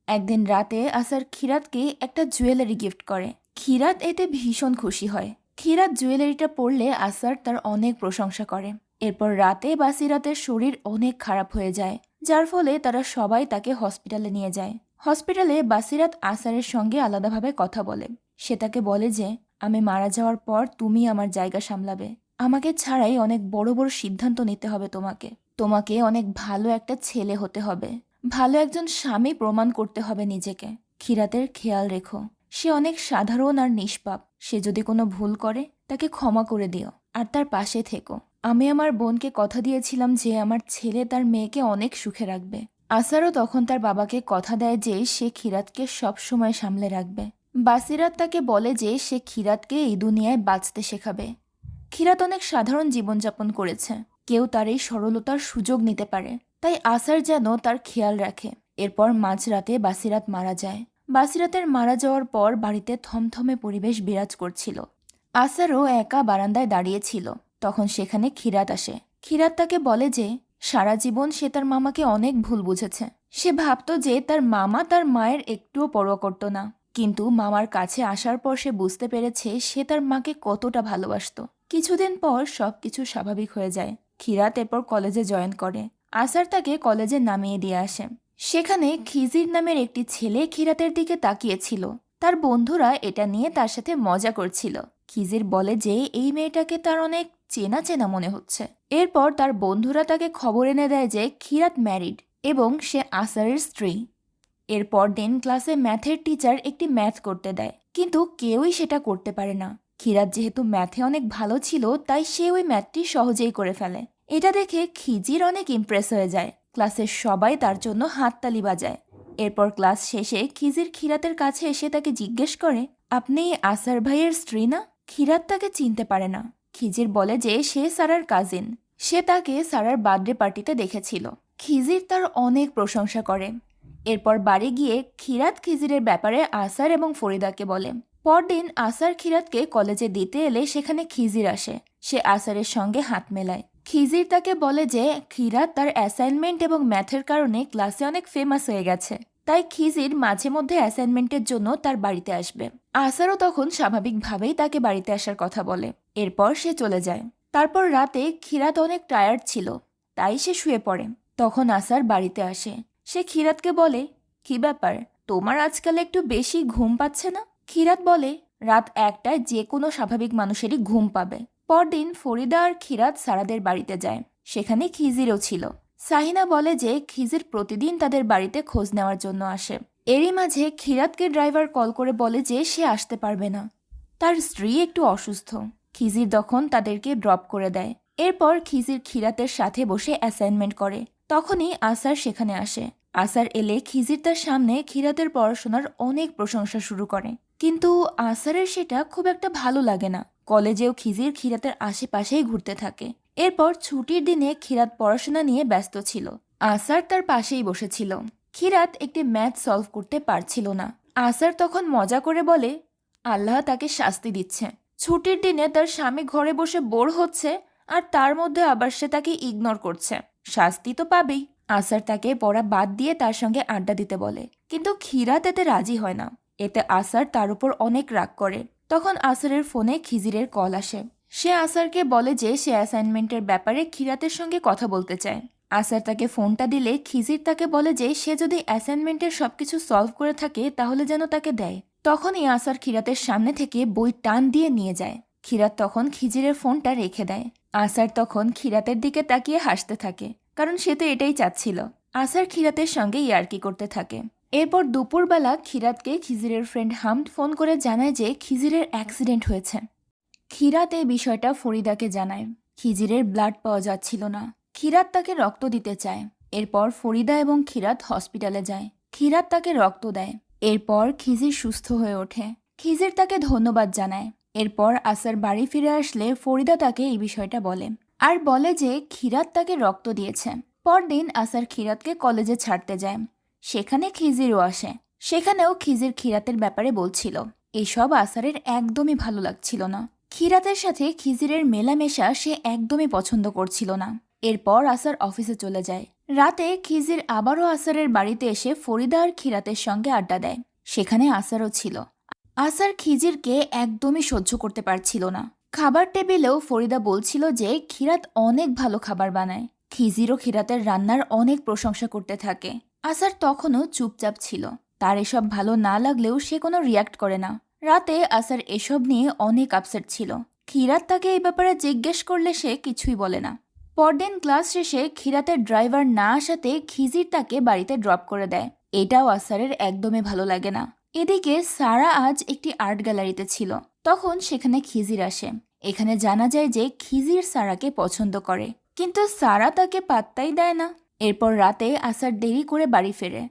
একদিন রাতে আসার খিরাতকে একটা জুয়েলারি গিফট করে। খিরাত এতে ভীষণ খুশি হয়। খিরাত জুয়েলারিটা পরলে আসার তার অনেক প্রশংসা করে। এরপর রাতে বাসিরাতের শরীর অনেক খারাপ হয়ে যায়, যার ফলে তারা সবাই তাকে হসপিটালে নিয়ে যায়। হসপিটালে বাসিরাত আসারের সঙ্গে আলাদাভাবে কথা বলে। সে তাকে বলে যে আমি মারা যাওয়ার পর তুমি আমার জায়গা সামলাবে। আমাকে ছাড়াই অনেক বড় বড় সিদ্ধান্ত নিতে হবে তোমাকে। তোমাকে অনেক ভালো একটা ছেলে হতে হবে, ভালো একজন স্বামী প্রমাণ করতে হবে নিজেকে। খিরাতের খেয়াল রেখো, সে অনেক সাধারণ আর নিষ্পাপ। সে যদি কোনো ভুল করে তাকে ক্ষমা করে দিও আর তার পাশে থেকো। আমি আমার বোনকে কথা দিয়েছিলাম যে আমার ছেলে তার মেয়েকে অনেক সুখে রাখবে। আসারও তখন তার বাবাকে কথা দেয় যে সে খিরাতকে সব সময় সামলে রাখবে। বাসিরাত তাকে বলে যে সে খিরাতকে এই দুনিয়ায় বাঁচতে শেখাবে। খিরাত অনেক সাধারণ জীবনযাপন করেছে, কেউ তার এই সরলতার সুযোগ নিতে পারে, তাই আসার যেন তার খেয়াল রাখে। এরপর মাঝরাতে বাসিরাত মারা যায়। বাসিরাতের মারা যাওয়ার পর বাড়িতে থমথমে পরিবেশ বিরাজ করছিল। আসারও একা বারান্দায় দাঁড়িয়েছিল। তখন সেখানে খিরাত আসে। খিরাত তাকে বলে যে সারা জীবন সে তার মামাকে অনেক ভুল বুঝেছে। সে ভাবত যে তার মামা তার মায়ের একটুও পরোয়া করত না, কিন্তু মামার কাছে আসার পর সে বুঝতে পেরেছে সে তার মাকে কতটা ভালোবাসত। কিছুদিন পর সবকিছু স্বাভাবিক হয়ে যায়। খিরাত এরপর কলেজে জয়েন করে। আসার তাকে কলেজে নামিয়ে দিয়ে আসে। সেখানে খিজির নামের একটি ছেলে খিরাতের দিকে তাকিয়েছিল। তার বন্ধুরা এটা নিয়ে তার সাথে মজা করছিল। খিজির বলে যে এই মেয়েটাকে তার অনেক চেনা চেনা মনে হচ্ছে। এরপর তার বন্ধুরা তাকে খবর এনে দেয় যে খিরাত ম্যারিড এবং সে আসারের স্ত্রী। এরপর দিন ক্লাসে ম্যাথের টিচার একটি ম্যাথ করতে দেয়, কিন্তু কেউই সেটা করতে পারে না। খিরাত যেহেতু ম্যাথে অনেক ভালো ছিল তাই সে ওই ম্যাথটি সহজেই করে ফেলে। এটা দেখে খিজির অনেক ইমপ্রেস হয়ে যায়। ক্লাসের সবাই তার জন্য হাততালি বাজায়। এরপর ক্লাস শেষে খিজির খিরাতের কাছে এসে তাকে জিজ্ঞেস করে আপনি আসার ভাইয়ের স্ত্রী না? খিরাত তাকে চিনতে পারে না। খিজির বলে যে সে সারার কাজিন। সে তাকে সারার বার্থডে পার্টিতে দেখেছিল। খিজির তার অনেক প্রশংসা করে। এরপর বাড়ি গিয়ে খিরাত খিজিরের ব্যাপারে আসার এবং ফরিদাকে বলে। পরদিন আসার খিরাতকে কলেজে দিতে এলে সেখানে খিজির আসে। সে আসারের সঙ্গে হাত মেলায়। খিজির তাকে বলে যে খিরাত তার অ্যাসাইনমেন্ট এবং ম্যাথের কারণে ক্লাসে অনেক ফেমাস হয়ে গেছে, তাই খিজির মাঝে মধ্যে অ্যাসাইনমেন্টের জন্য তার বাড়িতে আসবে। আসারও তখন স্বাভাবিকভাবেই তাকে বাড়িতে আসার কথা বলে। এরপর সে চলে যায়। তারপর রাতে খিরাত অনেক টায়ার্ড ছিল, তাই সে শুয়ে পড়ে। তখন আসার বাড়িতে আসে। সে খিরাতকে বলে কি ব্যাপার, তোমার আজকাল একটু বেশি ঘুম পাচ্ছে না? খিরাত বলে রাত 1টায় যে কোনো স্বাভাবিক মানুষেরই ঘুম পাবে। পরদিন ফরিদা আর খিরাত সারাদের বাড়িতে যায়। সেখানে খিজিরও ছিল। সাহিনা বলে যে খিজির প্রতিদিন তাদের বাড়িতে খোঁজ নেওয়ার জন্য আসে। এরই মাঝে খিরাতকে ড্রাইভার কল করে বলে যে সে আসতে পারবে না, তার স্ত্রী একটু অসুস্থ। খিজির তখন তাদেরকে ড্রপ করে দেয়। এরপর খিজির খিরাতের সাথে বসে অ্যাসাইনমেন্ট করে। তখনই আসার সেখানে আসে। আসার এলে খিজির তার সামনে খিরাতের পড়াশোনার অনেক প্রশংসা শুরু করে, কিন্তু আসারের সেটা খুব একটা ভালো লাগে না। কলেজেও খিজির খিরাতের আশেপাশেই ঘুরতে থাকে। এরপর ছুটির দিনে খিরাত পড়াশোনা নিয়ে ব্যস্ত ছিল। আসার তার পাশেই বসেছিল। খিরাত একটি ম্যাথ সলভ করতে পারছিল না। আসার তখন মজা করে বলে আল্লাহ তাকে শাস্তি দিচ্ছে। ছুটির দিনে তার স্বামী ঘরে বসে বোর হচ্ছে, আর তার মধ্যে আবার সে তাকে ইগনোর করছে। শাস্তি তো পাবেই। আসার তাকে পড়া বাদ দিয়ে তার সঙ্গে আড্ডা দিতে বলে, কিন্তু খিরাত এতে রাজি হয় না। এতে আসার তার উপর অনেক রাগ করে। তখন আসারের ফোনে খিজিরের কল আসে। সে আসারকে বলে যে সে অ্যাসাইনমেন্টের ব্যাপারে খিরাতের সঙ্গে কথা বলতে চায়। আসার তাকে ফোনটা দিলে খিজির তাকে বলে যে সে যদি অ্যাসাইনমেন্টের সবকিছু সলভ করে থাকে তাহলে যেন তাকে দেয়। তখনই আসার খিরাতের সামনে থেকে বই টান দিয়ে নিয়ে যায়। খিরাত তখন খিজিরের ফোনটা রেখে দেয়। আসার তখন খিরাতের দিকে তাকিয়ে হাসতে থাকে, কারণ সে তো এটাই চাচ্ছিল। আসার খিরাতের সঙ্গে ইয়ার্কি করতে থাকে। এরপর দুপুরবেলা খিরাতকে খিজিরের ফ্রেন্ড হামদ ফোন করে জানায় যে খিজিরের অ্যাক্সিডেন্ট হয়েছে। খিরাত এই বিষয়টা ফরিদাকে জানায়। খিজিরের ব্লাড পাওয়া যাচ্ছিল না। খিরাত তাকে রক্ত দিতে চায়। এরপর ফরিদা এবং খিরাত হসপিটালে যায়। খিরাত তাকে রক্ত দেয়। এরপর খিজির সুস্থ হয়ে ওঠে। খিজির তাকে ধন্যবাদ জানায়। এরপর আসার বাড়ি ফিরে আসলে ফরিদা তাকে এই বিষয়টা বলে, আর বলে যে খিরাত তাকে রক্ত দিয়েছে। পরদিন আসার খিরাতকে কলেজে ছাড়তে যায়। সেখানে খিজিরও আসে। সেখানেও খিজির খিরাতের ব্যাপারে বলছিল। এসব আসারের একদমই ভালো লাগছিল না। খিরাতের সাথে খিজিরের মেলামেশা সে একদমই পছন্দ করছিল না। এরপর আসার অফিসে চলে যায়। রাতে খিজির আবারও আসারের বাড়িতে এসে ফরিদা আর খিরাতের সঙ্গে আড্ডা দেয়। সেখানে আসারও ছিল। আসার খিজিরকে একদমই সহ্য করতে পারছিল না। খাবার টেবিলেও ফরিদা বলছিল যে খিরাত অনেক ভালো খাবার বানায়। খিজিরও খিরাতের রান্নার অনেক প্রশংসা করতে থাকে। আসার তখনও চুপচাপ ছিল। তার এসব ভালো না লাগলেও সে কোনো রিয়াক্ট করে না। রাতে আসার এসব নিয়ে অনেক আপসেট ছিল। খিরাত তাকে এই ব্যাপারে জিজ্ঞেস করলে সে কিছুই বলে না। পরদিন ক্লাস শেষে খিরাতের ড্রাইভার না আসাতে খিজির তাকে বাড়িতে ড্রপ করে দেয়। এটাও আসারের একদমই ভালো লাগে না। এদিকে সারা আজ একটি আর্ট গ্যালারিতে ছিল। তখন সেখানে খিজির আসে। এখানে জানা যায় যে খিজির সারাকে পছন্দ করে, কিন্তু সারা তাকে পাত্তাই দেয় না। এরপর রাতে আসার দেরি করে বাড়ি ফেরে।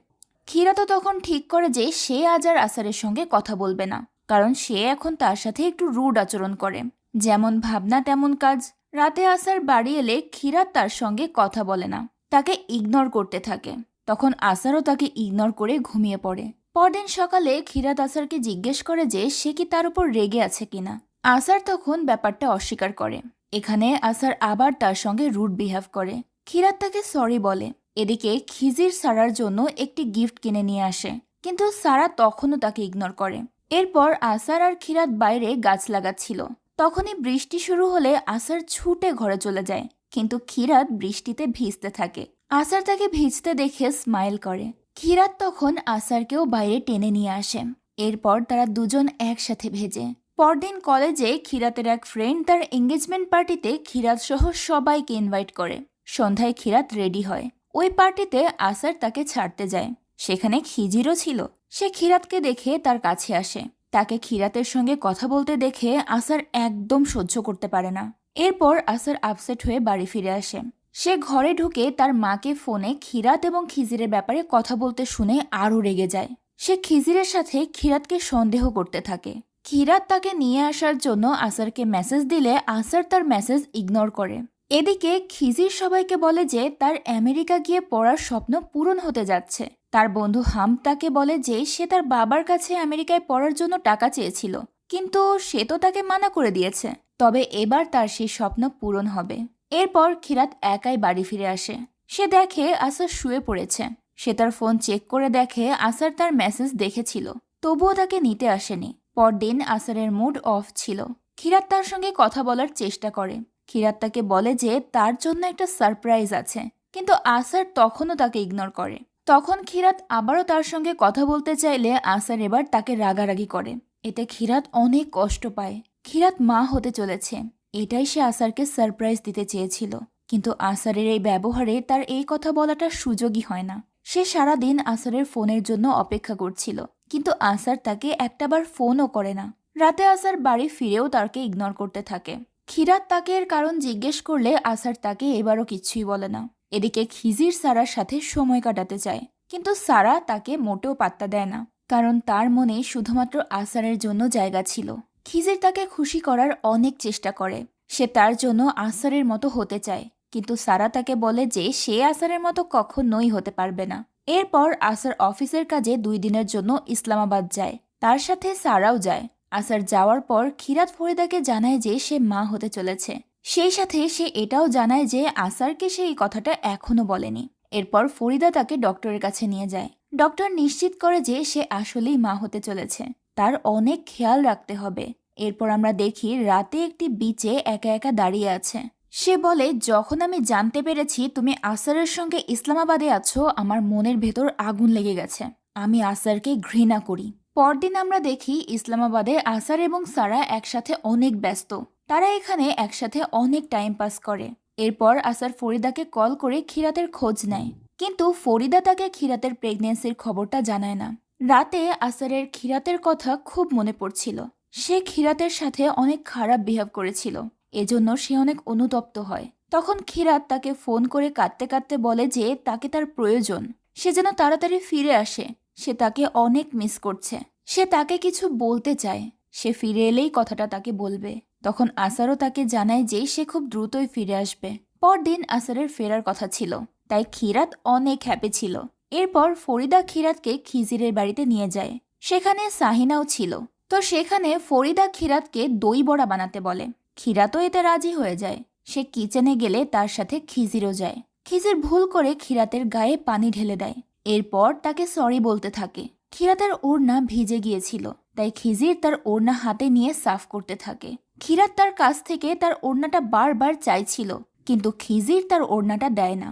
খিরাতও তখন ঠিক করে যে সে আজ আর আসারের সঙ্গে কথা বলবে না, কারণ সে এখন তার সাথে একটু রুড আচরণ করে। যেমন ভাবনা তেমন কাজ। রাতে আসার বাড়ি এলে খিরাত তার সঙ্গে কথা বলে না, তাকে ইগনোর করতে থাকে। তখন আসারও তাকে ইগনোর করে ঘুমিয়ে পড়ে। পরদিন সকালে খিরাত আসারকে জিজ্ঞেস করে যে সে কি তার উপর রেগে আছে কিনা। আসার তখন ব্যাপারটা অস্বীকার করে। এখানে আসার আবার তার সঙ্গে রুড বিহেভ করে। খিরাত তাকে সরি বলে। এদিকে খিজির সারার জন্য একটি গিফট কিনে নিয়ে আসে, কিন্তু সারা তখনও তাকে ইগনোর করে। এরপর আসার আর খিরাত বাইরে গাছ লাগাচ্ছিল। তখনই বৃষ্টি শুরু হলে আসার ছুটে ঘরে চলে যায়, কিন্তু খিরাত বৃষ্টিতে ভিজতে থাকে। আসার তাকে ভিজতে দেখে স্মাইল করে। খিরাত তখন আসারকেও বাইরে টেনে নিয়ে আসে। এরপর তারা দুজন একসাথে ভেজে। পরদিন কলেজে খিরাতের এক ফ্রেন্ড তার এঙ্গেজমেন্ট পার্টিতে খিরাত সহ সবাইকে ইনভাইট করে। সন্ধ্যায় খিরাত রেডি হয়। ওই পার্টিতে আসার তাকে ছাড়তে যায়। সেখানে খিজিরও ছিল। সে খিরাতকে দেখে তার কাছে আসে। তাকে খিরাতের সঙ্গে কথা বলতে দেখে আসার একদম সহ্য করতে পারে না। এরপর আসার আপসেট হয়ে বাড়ি ফিরে আসে। সে ঘরে ঢুকে তার মাকে ফোনে খিরাত এবং খিজিরের ব্যাপারে কথা বলতে শুনে আরও রেগে যায়। সে খিজিরের সাথে খিরাতকে সন্দেহ করতে থাকে। খিরাত তাকে নিয়ে আসার জন্য আসারকে মেসেজ দিলে আসার তার মেসেজ ইগনোর করে। এদিকে খিজির সবাইকে বলে যে তার আমেরিকা গিয়ে পড়ার স্বপ্ন পূরণ হতে যাচ্ছে। তার বন্ধু হাম তাকে বলে যে সে তার বাবার কাছে আমেরিকায় পড়ার জন্য টাকা চেয়েছিল, কিন্তু সে তো তাকে মানা করে দিয়েছে। তবে এবার তার সেই স্বপ্ন পূরণ হবে। এরপর খিরাত একাই বাড়ি ফিরে আসে। সে দেখে আসার শুয়ে পড়েছে। সে তার ফোন চেক করে দেখে আসার তার মেসেজ দেখেছিল, তবুও তাকে নিতে আসেনি। পরদিন আসারের মুড অফ ছিল। খিরাত তার সঙ্গে কথা বলার চেষ্টা করে। খিরাত তাকে বলে যে তার জন্য একটা সারপ্রাইজ আছে, কিন্তু আসার তখনও তাকে ইগনোর করে। তখন খিরাত আবারও তার সঙ্গে কথা বলতে চাইলে আসার এবার তাকে রাগারাগি করে। এতে খিরাত অনেক কষ্ট পায়। খিরাত মা হতে চলেছে, এটাই সে আসারকে সারপ্রাইজ দিতে চেয়েছিল, কিন্তু আসারের এই ব্যবহারে তার এই কথা বলাটার সুযোগই হয় না। সে সারাদিন আসারের ফোনের জন্য অপেক্ষা করছিল, কিন্তু আসার তাকে একটাবার ফোনও করে না। রাতে আসার বাড়ি ফিরেও তাকে ইগনোর করতে থাকে। খিরাত তাকে এর কারণ জিজ্ঞেস করলে আসার তাকে এবারও কিছুই বলে না। এদিকে খিজির সারার সাথে সময় কাটাতে চায়, কিন্তু সারা তাকে মোটেও পাত্তা দেয় না, কারণ তার মনে শুধুমাত্র আসারের জন্য জায়গা ছিল। খিজির তাকে খুশি করার অনেক চেষ্টা করে। সে তার জন্য আসারের মতো হতে চায়, কিন্তু সারা তাকে বলে যে সে আসারের মতো কখনোই হতে পারবে না। এরপর আসার অফিসের কাজে 2 দিনের জন্য ইসলামাবাদ যায়। তার সাথে সারাও যায়। আসার যাওয়ার পর খিরাত ফরিদাকে জানায় যে সে মা হতে চলেছে। সেই সাথে সে এটাও জানায় যে আসারকে সে এই কথাটা এখনো বলেনি। এরপর ফরিদা তাকে ডক্টরের কাছে নিয়ে যায়। ডক্টর নিশ্চিত করে যে সে আসলেই মা হতে চলেছে। তার অনেক খেয়াল রাখতে হবে। এরপর আমরা দেখি রাতে একটি বিচে একা একা দাঁড়িয়ে আছে। সে বলে, যখন আমি জানতে পেরেছি তুমি আসারের সঙ্গে ইসলামাবাদে আছো, আমার মনের ভেতর আগুন লেগে গেছে। আমি আসারকে ঘৃণা করি। পরদিন আমরা দেখি ইসলামাবাদে আসার এবং সারা একসাথে অনেক ব্যস্ত। তারা এখানে একসাথে অনেক টাইম পাস করে। এরপর আসার ফরিদাকে কল করে খিরাতের খোঁজ নেয়, কিন্তু ফরিদা তাকে খিরাতের প্রেগন্যান্সির খবরটা জানায় না। রাতে আসারের খিরাতের কথা খুব মনে পড়ছিল। সে খিরাতের সাথে অনেক খারাপ বিহেভ করেছিল, এজন্য সে অনেক অনুতপ্ত হয়। তখন খিরাত তাকে ফোন করে কাঁদতে কাঁদতে বলে যে তাকে তার প্রয়োজন, সে যেন তাড়াতাড়ি ফিরে আসে। সে তাকে অনেক মিস করছে, সে তাকে কিছু বলতে চায়, সে ফিরে এলেই কথাটা তাকে বলবে। তখন আসারও তাকে জানায় যে সে খুব দ্রুতই ফিরে আসবে। পরদিন আসারের ফেরার কথা ছিল, তাই খিরাত অনেক হ্যাপি ছিল। এরপর ফরিদা খিরাতকে খিজিরের বাড়িতে নিয়ে যায়। সেখানে সাহিনাও ছিল। তো সেখানে ফরিদা খিরাতকে দই বড়া বানাতে বলে। খিরাতও এতে রাজি হয়ে যায়। সে কিচেনে গেলে তার সাথে খিজিরও যায়। খিজির ভুল করে খিরাতের গায়ে পানি ঢেলে দেয়। এরপর তাকে সরি বলতে থাকে। খিরাতের ওড়না ভিজে গিয়েছিল, তাই খিজির তার ওড়না হাতে নিয়ে সাফ করতে থাকে। খিরাত তার কাছ থেকে তার ওড়নাটা বারবার চাইছিল, কিন্তু খিজির তার ওড়নাটা দেয় না।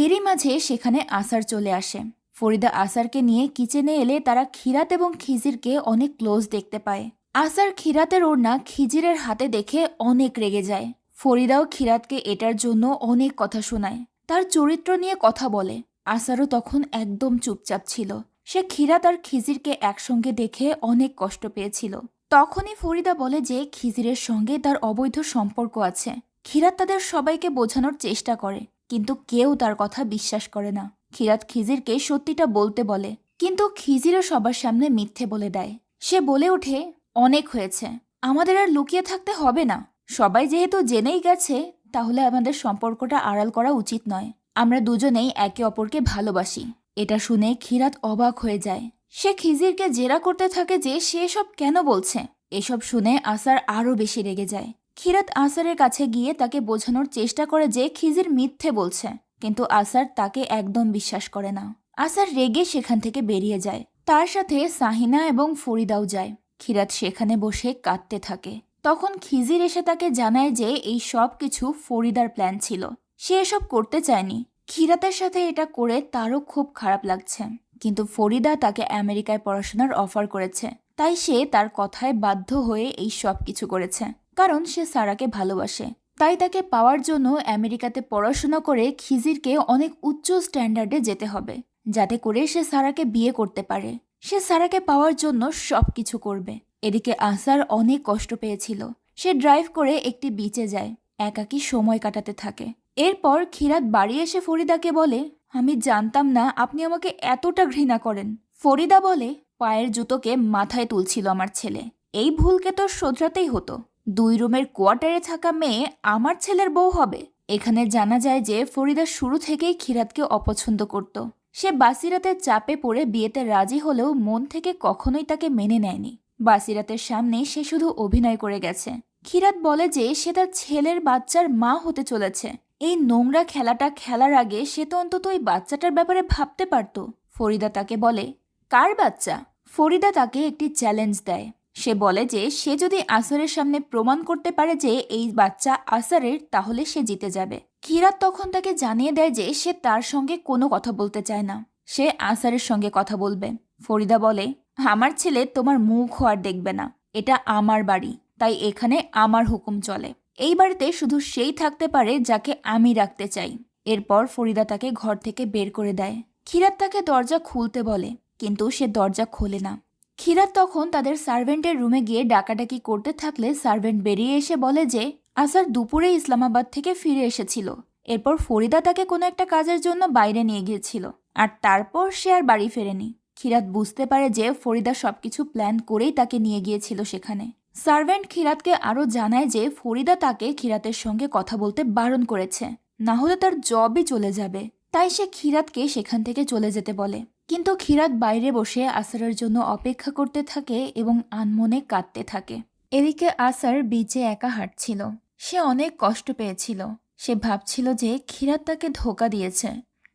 এরই মাঝে সেখানে আসার চলে আসে। ফরিদা আসারকে নিয়ে কিচেনে এলে তারা খিরাত এবং খিজিরকে অনেক ক্লোজ দেখতে পায়। আসার খিরাতের ওড়না খিজিরের হাতে দেখে অনেক রেগে যায়। ফরিদাও খিরাতকে এটার জন্য অনেক কথা শোনায়, তার চরিত্র নিয়ে কথা বলে। আসারও তখন একদম চুপচাপ ছিল। সে খিরাত আর খিজিরকে একসঙ্গে দেখে অনেক কষ্ট পেয়েছিল। তখনই ফরিদা বলে যে খিজিরের সঙ্গে তার অবৈধ সম্পর্ক আছে। খিরাত তাদের সবাইকে বোঝানোর চেষ্টা করে, কিন্তু কেউ তার কথা বিশ্বাস করে না। খিরাত খিজিরকে সত্যিটা বলতে বলে, কিন্তু খিজিরও সবার সামনে মিথ্যে বলে দেয়। সে বলে ওঠে, অনেক হয়েছে, আমাদের আর লুকিয়ে থাকতে হবে না। সবাই যেহেতু জেনেই গেছে, তাহলে আমাদের সম্পর্কটা আড়াল করা উচিত নয়। আমরা দুজনেই একে অপরকে ভালোবাসি। এটা শুনে খিরাত অবাক হয়ে যায়। সে খিজিরকে জেরা করতে থাকে যে সে এসব কেন বলছে। এসব শুনে আসার আরও বেশি রেগে যায়। খিরাত আসারের কাছে গিয়ে তাকে বোঝানোর চেষ্টা করে যে খিজির মিথ্যে বলছে, কিন্তু আসার তাকে একদম বিশ্বাস করে না। আসার রেগে সেখান থেকে বেরিয়ে যায়। তার সাথে সাহিনা এবং ফরিদাও যায়। খিরাত সেখানে বসে কাঁদতে থাকে। তখন খিজির এসে তাকে জানায় যে এই সব কিছু ফরিদার প্ল্যান ছিল, সে এসব করতে চায়নি। খিরাতের সাথে এটা করে তারও খুব খারাপ লাগছে, কিন্তু ফরিদা তাকে আমেরিকায় পড়াশোনার অফার করেছে, তাই সে তার কথায় বাধ্য হয়ে এই সব কিছু করেছে, কারণ সে সারাকে ভালোবাসে। তাই তাকে পাওয়ার জন্য আমেরিকাতে পড়াশোনা করে খিজিরকে অনেক উচ্চ স্ট্যান্ডার্ডে যেতে হবে, যাতে করে সে সারাকে বিয়ে করতে পারে। সে সারাকে পাওয়ার জন্য সবকিছু করবে। এদিকে আসার অনেক কষ্ট পেয়েছিল। সে ড্রাইভ করে একটি বিচে যায়, একাকী সময় কাটাতে থাকে। এরপর খিরাত বাড়ি এসে ফরিদাকে বলে, আমি জানতাম না আপনি আমাকে এতটা ঘৃণা করেন। ফরিদা বলে, পায়ের জুতোকে মাথায় তুলছিল আমার ছেলে, এই ভুলকে তো শোধরাতেই হতো। 2 রুমের কোয়ার্টারে থাকা মেয়ে আমার ছেলের বউ হবে। এখানে জানা যায় যে ফরিদা শুরু থেকেই খিরাতকে অপছন্দ করত। সে বাসিরাতের চাপে পড়ে বিয়েতে রাজি হলেও মন থেকে কখনোই তাকে মেনে নেয়নি। বাসিরাতের সামনে সে শুধু অভিনয় করে গেছে। খিরাত বলে যে সে তার ছেলের বাচ্চার মা হতে চলেছে। এই নোংরা খেলাটা খেলার আগে সে তো অন্তত ওই বাচ্চাটার ব্যাপারে ভাবতে পারত। ফরিদা তাকে বলে, কার বাচ্চা? ফরিদা তাকে একটি চ্যালেঞ্জ দেয়। সে বলে যে সে যদি আসারের সামনে প্রমাণ করতে পারে যে এই বাচ্চা আসারের, তাহলে সে জিতে যাবে। খিরাত তখন তাকে জানিয়ে দেয় যে সে তার সঙ্গে কোনো কথা বলতে চায় না, সে আসারের সঙ্গে কথা বলবে। ফরিদা বলে, আমার ছেলে তোমার মুখ আর দেখবে না, এটা আমার বাড়ি, তাই এখানে আমার হুকুম চলে। এই বাড়িতে শুধু সেই থাকতে পারে যাকে আমি রাখতে চাই। এরপর ফরিদা তাকে ঘর থেকে বের করে দেয়। খিরাত তাকে দরজা খুলতে বলে, কিন্তু সে দরজা খোলে না। খিরাত তখন তাদের সার্ভেন্টের রুমে গিয়ে ডাকাডাকি করতে থাকলে সার্ভেন্ট বেরিয়ে এসে বলে যে আসার দুপুরে ইসলামাবাদ থেকে ফিরে এসেছিল। এরপর ফরিদা তাকে কোনো একটা কাজের জন্য বাইরে নিয়ে গিয়েছিল, আর তারপর সে আর বাড়ি ফেরেনি। খিরাত বুঝতে পারে যে ফরিদা সবকিছু প্ল্যান করেই তাকে নিয়ে গিয়েছিল সেখানে। সার্ভেন্ট খিরাতকে আরও জানায় যে ফরিদা তাকে খিরাতের সঙ্গে কথা বলতে বারণ করেছে, না হলে তার জবই চলে যাবে। তাই সে খিরাতকে সেখান থেকে চলে যেতে বলে। কিন্তু খিরাত বাইরে বসে আসারের জন্য অপেক্ষা করতে থাকে এবং আনমনে কাঁদতে থাকে। এদিকে আসার বিচে একা হাঁটছিল। সে অনেক কষ্ট পেয়েছিল। সে ভাবছিল যে খিরাত তাকে ধোঁকা দিয়েছে।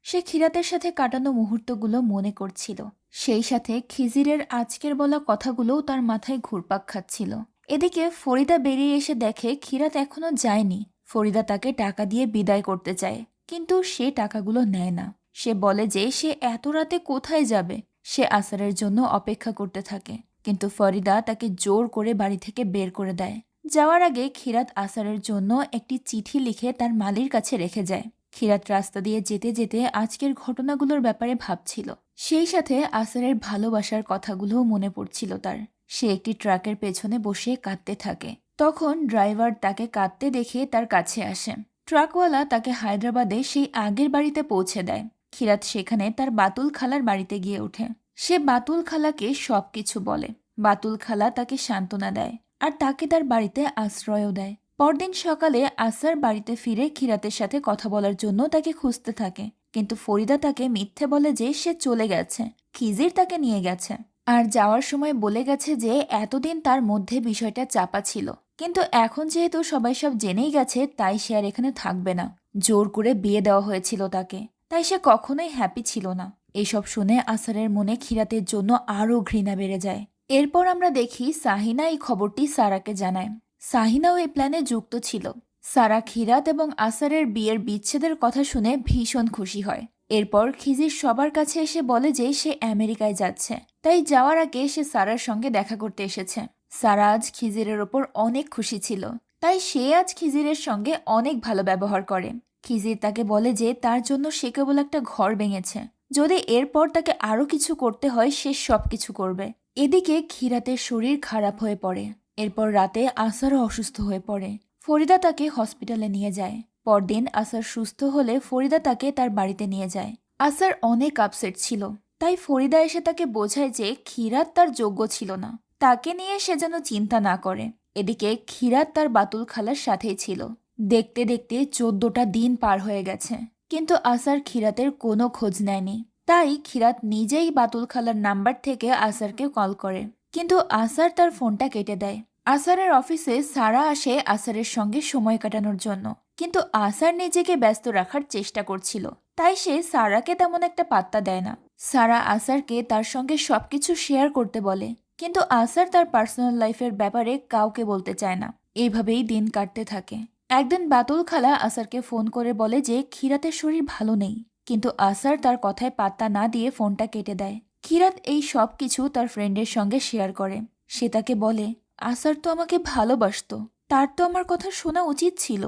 সে খিরাতের সাথে কাটানো মুহূর্তগুলো মনে করছিল। সেই সাথে খিজিরের আজকের বলা কথাগুলোও তার মাথায় ঘুরপাক খাচ্ছিল। এদিকে ফরিদা বেরিয়ে এসে দেখে খিরাত এখনো যায়নি। ফরিদা তাকে টাকা দিয়ে বিদায় করতে চায়, কিন্তু সে টাকাগুলো নেয় না। সে বলে যে সে এত রাতে কোথায় যাবে। সে আসরের জন্য অপেক্ষা করতে থাকে, কিন্তু ফরিদা তাকে জোর করে বাড়ি থেকে বের করে দেয়। যাওয়ার আগে খিরাত আসরের জন্য একটি চিঠি লিখে তার মালির কাছে রেখে যায়। খিরাত রাস্তা দিয়ে যেতে যেতে আজকের ঘটনাগুলোর ব্যাপারে ভাবছিল। সেই সাথে আসরের ভালোবাসার কথাগুলোও মনে পড়ছিল তার। সে একটি ট্রাকের পেছনে বসে কাঁদতে থাকে। তখন ড্রাইভার তাকে কাঁদতে দেখে তার কাছে আসে। ট্রাকওয়ালা তাকে হায়দ্রাবাদে সেই আগের বাড়িতে পৌঁছে দেয়। খিরাত সেখানে তার বাতুল খালার বাড়িতে গিয়ে ওঠে। সে বাতুল খালাকে সবকিছু বলে। বাতুল খালা তাকে সান্ত্বনা দেয় আর তাকে তার বাড়িতে আশ্রয়ও দেয়। পরদিন সকালে আসার বাড়িতে ফিরে খিরাতের সাথে কথা বলার জন্য তাকে খুঁজতে থাকে, কিন্তু ফরিদা তাকে মিথ্যে বলে যে সে চলে গেছে, খিজির তাকে নিয়ে গেছে। আর যাওয়ার সময় বলে গেছে যে এতদিন তার মধ্যে বিষয়টা চাপা ছিল, কিন্তু এখন যেহেতু সবাই সব জেনেই গেছে তাই সে আর এখানে থাকবে না। জোর করে বিয়ে দেওয়া হয়েছিল তাকে, তাই সে কখনোই হ্যাপি ছিল না। এইসব শুনে আসারের মনে খিরাতের জন্য আরও ঘৃণা বেড়ে যায়। এরপর আমরা দেখি সাহিনা এই খবরটি সারাকে জানায়। সাহিনাও এই প্ল্যানে যুক্ত ছিল। সারা খিরাত এবং আসারের বিয়ের বিচ্ছেদের কথা শুনে ভীষণ খুশি হয়। এরপর খিজির সবার কাছে এসে বলে যে সে আমেরিকায় যাচ্ছে, তাই যাওয়ার আগে সে সারার সঙ্গে দেখা করতে এসেছে। সারা আজ খিজিরের ওপর অনেক খুশি ছিল, তাই সে আজ খিজিরের সঙ্গে অনেক ভালো ব্যবহার করে। খিজির তাকে বলে যে তার জন্য সে কেবল একটা ঘর ভেঙেছে, যদি এরপর তাকে আরো কিছু করতে হয় সে সবকিছু করবে। এদিকে খিরাতের শরীর খারাপ হয়ে পড়ে। এরপর রাতে আসারও অসুস্থ হয়ে পড়ে। ফরিদা তাকে হসপিটালে নিয়ে যায়। পরদিন আসার সুস্থ হলে ফরিদা তাকে তার বাড়িতে নিয়ে যায়। আসার অনেক আপসেট ছিল, তাই ফরিদা এসে তাকে বোঝায় যে খিরাত তার যোগ্য ছিল না, তাকে নিয়ে সে যেন চিন্তা না করে। এদিকে খিরাত তার বাতুল খালার সাথেই ছিল। দেখতে দেখতে 14টা দিন পার হয়ে গেছে, কিন্তু আসার খিরাতের কোনো খোঁজ নেয়নি। তাই খিরাত নিজেই বাতুল খালার নাম্বার থেকে আসারকে কল করে, কিন্তু আসার তার ফোনটা কেটে দেয়। আসারের অফিসে সারা আসে আসারের সঙ্গে সময় কাটানোর জন্য, কিন্তু আসার নিজেকে ব্যস্ত রাখার চেষ্টা করছিল, তাই সে সারাকে তেমন একটা পাত্তা দেয় না। সারা আসারকে তার সঙ্গে সবকিছু শেয়ার করতে বলে, কিন্তু আসার তার পার্সোনাল লাইফের ব্যাপারে কাউকে বলতে চায় না। এইভাবেই দিন কাটতে থাকে। একদিন বাতুল খালা আসারকে ফোন করে বলে যে খিরাতের শরীর ভালো নেই, কিন্তু আসার তার কথায় পাত্তা না দিয়ে ফোনটা কেটে দেয়। খিরাত এই সব কিছু তার ফ্রেন্ডের সঙ্গে শেয়ার করে। সে তাকে বলে, আসার তো আমাকে ভালোবাসতো, তার তো আমার কথা শোনা উচিত ছিল।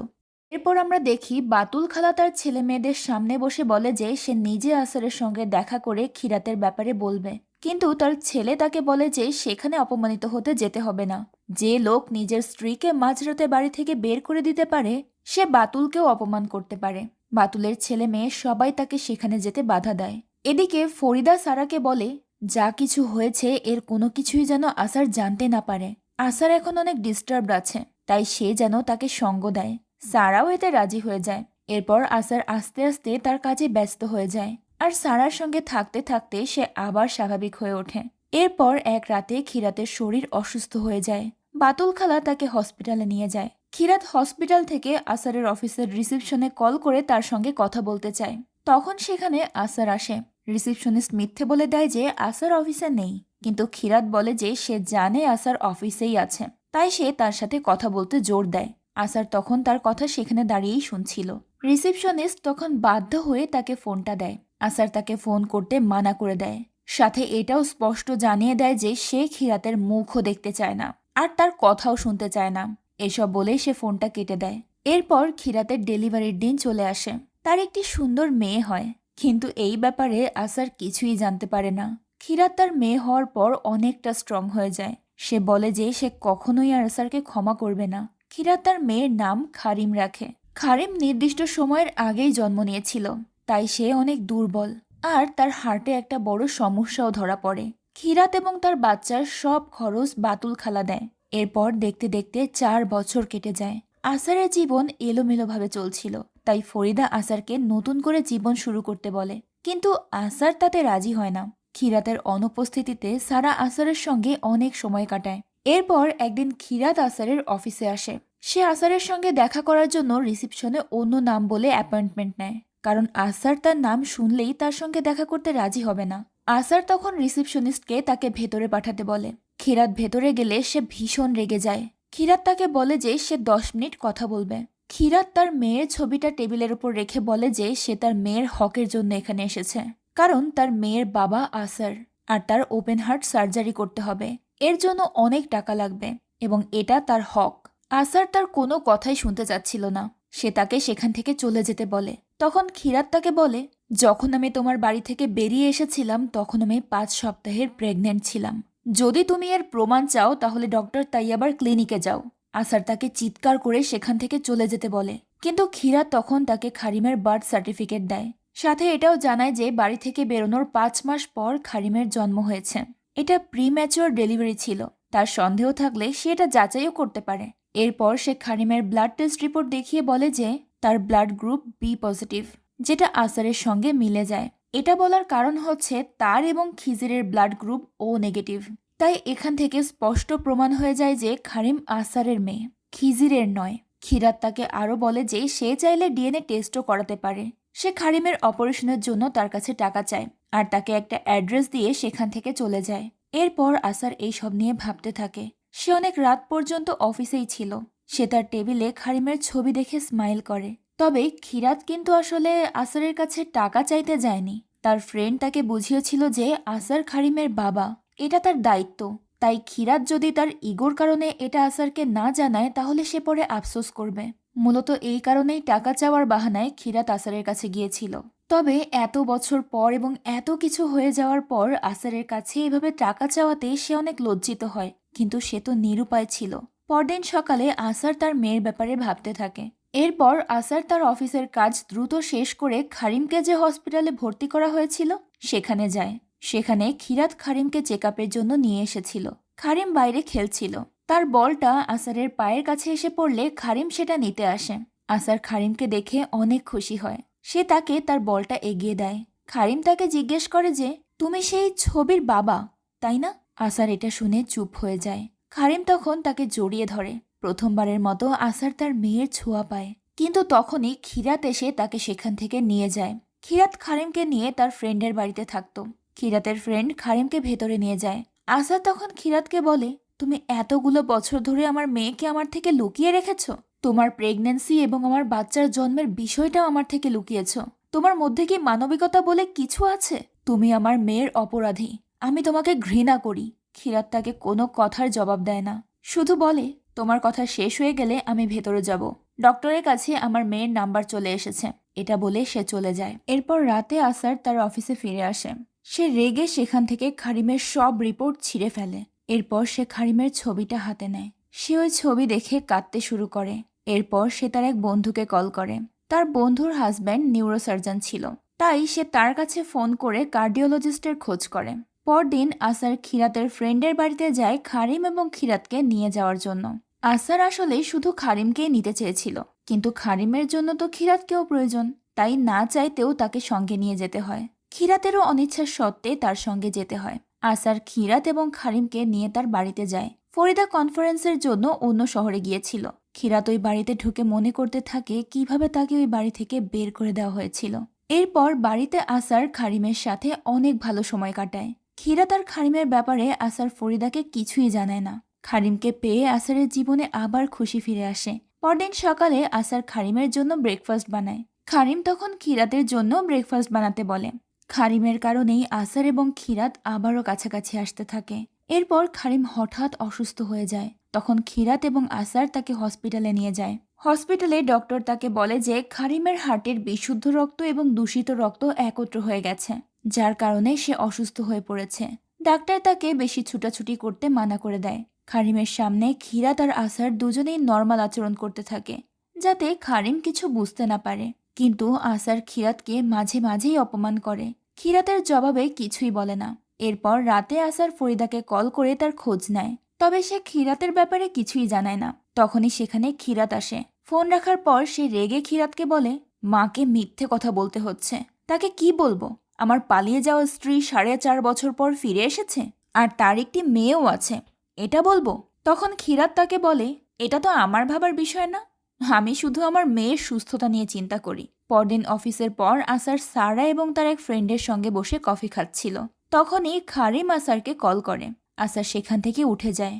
এরপর আমরা দেখি বাতুল খালা তার ছেলে মেয়েদের সামনে বসে বলে যে সে নিজে আসারের সঙ্গে দেখা করে খিরাতের ব্যাপারে বলবে, কিন্তু তার ছেলে তাকে বলে যে সেখানে অপমানিত হতে যেতে হবে না। যে লোক নিজের স্ত্রীকে মাঝরাতে বাড়ি থেকে বের করে দিতে পারে সে বাতুলকেও অপমান করতে পারে। বাতুলের ছেলে মেয়ে সবাই তাকে সেখানে যেতে বাধা দেয়। এদিকে ফরিদা সারাকে বলে যা কিছু হয়েছে এর কোনো কিছুই যেন আসার জানতে না পারে। আসার এখন অনেক ডিস্টার্ব আছে, তাই সে যেন তাকে সঙ্গ দেয়। সারাও এতে রাজি হয়ে যায়। এরপর আসার আস্তে আস্তে তার কাজে ব্যস্ত হয়ে যায়, আর সারার সঙ্গে থাকতে থাকতে সে আবার স্বাভাবিক হয়ে ওঠে। এরপর এক রাতে খিরাতের শরীর অসুস্থ হয়ে যায়। বাতুল খালা তাকে হসপিটালে নিয়ে যায়। খিরাত হসপিটাল থেকে আসারের অফিসের রিসেপশনে কল করে তার সঙ্গে কথা বলতে চায়। তখন সেখানে আসার আসে। রিসেপশনিস্ট মিথ্যে বলে দেয় যে আসার অফিসে নেই, কিন্তু খিরাত বলে যে সে জানে আসার অফিসেই আছে, তাই সে তার সাথে কথা বলতে জোর দেয়। আসার তখন তার কথা সেখানে দাঁড়িয়েই শুনছিল। রিসেপশনিস্ট তখন বাধ্য হয়ে তাকে ফোনটা দেয়। আসার তাকে ফোন করতে মানা করে দেয়, সাথে এটাও স্পষ্ট জানিয়ে দেয় যে সে খিরাতের মুখও দেখতে চায় না আর তার কথাও শুনতে চায় না। এসব বলে সে ফোনটা কেটে দেয়। এরপর খিরাতের ডেলিভারির দিন চলে আসে। তার একটি সুন্দর মেয়ে হয়, কিন্তু এই ব্যাপারে আসার কিছুই জানতে পারে না। খিরাত তার মেয়ে হওয়ার পর অনেকটা স্ট্রং হয়ে যায়। সে বলে যে সে কখনোই আর আসারকে ক্ষমা করবে না। খিরাত তার মেয়ের নাম খারিম রাখে। খারিম নির্দিষ্ট সময়ের আগেই জন্ম নিয়েছিল, তাই সে অনেক দুর্বল আর তার হার্টে একটা বড় সমস্যাও ধরা পড়ে। খিরাত এবং তার বাচ্চার সব খরচ বাতুল খালা দেয়। এরপর দেখতে দেখতে 4 বছর কেটে যায়। আসারের জীবন এলোমেলোভাবে চলছিল, তাই ফরিদা আসারকে নতুন করে জীবন শুরু করতে বলে, কিন্তু আসার তাতে রাজি হয় না। খিরাতের অনুপস্থিতিতে সারা আসারের সঙ্গে অনেক সময় কাটায়। এরপর একদিন খিরাত আসারের অফিসে আসে। সে আসারের সঙ্গে দেখা করার জন্য রিসেপশনে অন্য নাম বলে অ্যাপয়েন্টমেন্ট নেয়, কারণ আসার তার নাম শুনলেই তার সঙ্গে দেখা করতে রাজি হবে না। আসার তখন রিসেপশনিস্টকে তাকে ভেতরে পাঠাতে বলে, খিরাত ভেতরে গেলে সে ভীষণ রেগে যায়। খিরাত তাকে বলে যে সে 10 মিনিট কথা বলবে। খিরাত তার মেয়ের ছবিটা টেবিলের উপর রেখে বলে যে সে তার মেয়ের হকের জন্য এখানে এসেছে, কারণ তার মেয়ের বাবা আসার, আর তার ওপেন হার্ট সার্জারি করতে হবে। এর জন্য অনেক টাকা লাগবে এবং এটা তার হক। আসার তার কোনো কথাই শুনতে চাচ্ছিল না। সে তাকে সেখান থেকে চলে যেতে বলে। তখন খিরাত তাকে বলে, যখন আমি তোমার বাড়ি থেকে বেরিয়ে এসেছিলাম তখন আমি 5 সপ্তাহের প্রেগনেন্ট ছিলাম। যদি তুমি এর প্রমাণ চাও তাহলে ডক্টর তাইয়াবার ক্লিনিকে যাও। আসার তাকে চিৎকার করে সেখান থেকে চলে যেতে বলে, কিন্তু খিরাত তখন তাকে খারিমের বার্থ সার্টিফিকেট দেয়। সাথে এটাও জানায় যে বাড়ি থেকে বেরোনোর 5 মাস পর খারিমের জন্ম হয়েছে। এটা প্রিম্যাচিওর ডেলিভারি ছিল। তার সন্দেহ থাকলে সে এটা যাচাইও করতে পারে। এরপর সে খারিমের ব্লাড টেস্ট রিপোর্ট দেখিয়ে বলে যে তার ব্লাড গ্রুপ বি পজিটিভ, যেটা আসারের সঙ্গে মিলে যায়। এটা বলার কারণ হচ্ছে তার এবং খিজিরের ব্লাড গ্রুপ ও নেগেটিভ। তাই এখান থেকে স্পষ্ট প্রমাণ হয়ে যায় যে খারিম আসারের মেয়ে, খিজিরের নয়। খিরাত তাকে আরও বলে যে সে চাইলে ডিএনএ টেস্টও করাতে পারে। সে খারিমের অপারেশনের জন্য তার কাছে টাকা চায় আর তাকে একটা অ্যাড্রেস দিয়ে সেখান থেকে চলে যায়। এরপর আসার এইসব নিয়ে ভাবতে থাকে। সে অনেক রাত পর্যন্ত অফিসেই ছিল। সে তার টেবিলে খারিমের ছবি দেখে স্মাইল করে। তবে খিরাত কিন্তু আসলে আসারের কাছে টাকা চাইতে যায়নি। তার ফ্রেন্ড তাকে বুঝিয়েছিল যে আসার খারিমের বাবা, এটা তার দায়িত্ব। তাই খিরাত যদি তার ইগোর কারণে এটা আসারকে না জানায় তাহলে সে পরে আফসোস করবে। মূলত এই কারণেই টাকা চাওয়ার বাহানায় খিরাত আসারের কাছে গিয়েছিল। তবে এত বছর পর এবং এত কিছু হয়ে যাওয়ার পর আসারের কাছে এভাবে টাকা চাওয়াতে সে অনেক লজ্জিত হয়, কিন্তু সে তো নিরুপায় ছিল। পরদিন সকালে আসার তার মেয়ের ব্যাপারে ভাবতে থাকে। এরপর আসার তার অফিসের কাজ দ্রুত শেষ করে খারিমকে যে হসপিটালে ভর্তি করা হয়েছিল সেখানে যায়। সেখানে খিরাত খারিমকে চেক আপের জন্য নিয়ে এসেছিল। খারিম বাইরে খেলছিল। তার বলটা আসারের পায়ের কাছে এসে পড়লে খারিম সেটা নিতে আসে। আসার খারিমকে দেখে অনেক খুশি হয়। সে তাকে তার বলটা এগিয়ে দেয়। খারিম তাকে জিজ্ঞেস করে যে তুমি সেই ছবির বাবা, তাই না? আসার এটা শুনে চুপ হয়ে যায়। খারিম তখন তাকে জড়িয়ে ধরে। প্রথমবারের মতো আসার তার মেয়ের ছোঁয়া পায়। কিন্তু তখনই খিরাত এসে তাকে সেখান থেকে নিয়ে যায়। খিরাত খারিমকে নিয়ে তার ফ্রেন্ডের বাড়িতে থাকতো। খিরাতের ফ্রেন্ড খারিমকে ভেতরে নিয়ে যায়। আসার তখন খিরাতকে বলে, তুমি এতগুলো বছর ধরে আমার মেয়েকে আমার থেকে লুকিয়ে রেখেছ। তোমার প্রেগন্যান্সি এবং আমার বাচ্চার জন্মের বিষয়টাও আমার থেকে লুকিয়েছ। তোমার মধ্যে কি মানবিকতা বলে কিছু আছে? তুমি আমার মেয়ের অপরাধী। আমি তোমাকে ঘৃণা করি। খিরাত তাকে কোনো কথার জবাব দেয় না, শুধু বলে, তোমার কথা শেষ হয়ে গেলে আমি ভেতরে যাব। ডক্টরের কাছে আমার মেয়ের নাম্বার চলে এসেছে। এটা বলে সে চলে যায়। এরপর রাতে আসার তার অফিসে ফিরে আসে। সে রেগে সেখান থেকে খারিমের সব রিপোর্ট ছিঁড়ে ফেলে। এরপর সে খারিমের ছবিটা হাতে নেয়। সে ওই ছবি দেখে কাঁদতে শুরু করে। এরপর সে তার এক বন্ধুকে কল করে। তার বন্ধুর হাজব্যান্ড নিউরোসার্জন ছিল, তাই সে তার কাছে ফোন করে কার্ডিওলজিস্টের খোঁজ করে। পরদিন আসার খিরাতের ফ্রেন্ডের বাড়িতে যায় খারিম এবং খিরাতকে নিয়ে যাওয়ার জন্য। আসার আসলে শুধু খারিমকেই নিতে চেয়েছিল, কিন্তু খারিমের জন্য তো খিরাতকেও প্রয়োজন। তাই না চাইতেও তাকে সঙ্গে নিয়ে যেতে হয়। খিরাতেরও অনিচ্ছা সত্ত্বে তার সঙ্গে যেতে হয়। আসার খিরাত এবং খারিমকে নিয়ে তার বাড়িতে যায়। ফরিদা কনফারেন্সের জন্য অন্য শহরে গিয়েছিল। খিরাত ওই বাড়িতে ঢুকে মনে করতে থাকে কিভাবে তাকে ওই বাড়ি থেকে বের করে দেওয়া হয়েছিল। এরপর বাড়িতে আসার খারিমের সাথে অনেক ভালো সময় কাটায়। খিরাত আর খারিমের ব্যাপারে আসার ফরিদাকে কিছুই জানায় না। খারিমকে পেয়ে আসারের জীবনে আবার খুশি ফিরে আসে। পরদিন সকালে আসার খারিমের জন্য ব্রেকফাস্ট বানায়। খারিম তখন খিরাতের জন্য ব্রেকফাস্ট বানাতে বলে। খারিমের কারণেই আসার এবং খিরাত আবারও কাছাকাছি আসতে থাকে। এরপর খারিম হঠাৎ অসুস্থ হয়ে যায়। তখন খিরাত এবং আসার তাকে হসপিটালে নিয়ে যায়। হসপিটালে ডক্টর তাকে বলে যে খারিমের হার্টের বিশুদ্ধ রক্ত এবং দূষিত রক্ত একত্র হয়ে গেছে, যার কারণে সে অসুস্থ হয়ে পড়েছে। ডাক্তার তাকে বেশি ছুটাছুটি করতে মানা করে দেয়। খারিমের সামনে খিরাত আর আসার দুজনেই নর্মাল আচরণ করতে থাকে, যাতে খারিম কিছু বুঝতে না পারে। কিন্তু আসার খিরাতকে মাঝে মাঝেই অপমান করে। খিরাতের জবাবে কিছুই বলে না। এরপর রাতে আসার ফরিদাকে কল করে তার খোঁজ নেয়। তবে সে খিরাতের ব্যাপারে কিছুই জানায় না। তখনই সেখানে খিরাত আসে। ফোন রাখার পর সে রেগে খিরাতকে বলে, মাকে মিথ্যে কথা বলতে হচ্ছে। তাকে কি বলবো? আমার পালিয়ে যাওয়া স্ত্রী 4.5 বছর পর ফিরে এসেছে, আর তার একটি মেয়েও আছে, এটা বলবো? তখন খিরাত তাকে বলে, এটা তো আমার ভাবার বিষয় না। আমি শুধু আমার মেয়ের সুস্থতা নিয়ে চিন্তা করি। পরদিন অফিসের পর আসার সারা এবং তার এক ফ্রেন্ডের সঙ্গে বসে কফি খাচ্ছিল। তখনই খারিম আসারকে কল করে আসার সেখান থেকে উঠে যায়।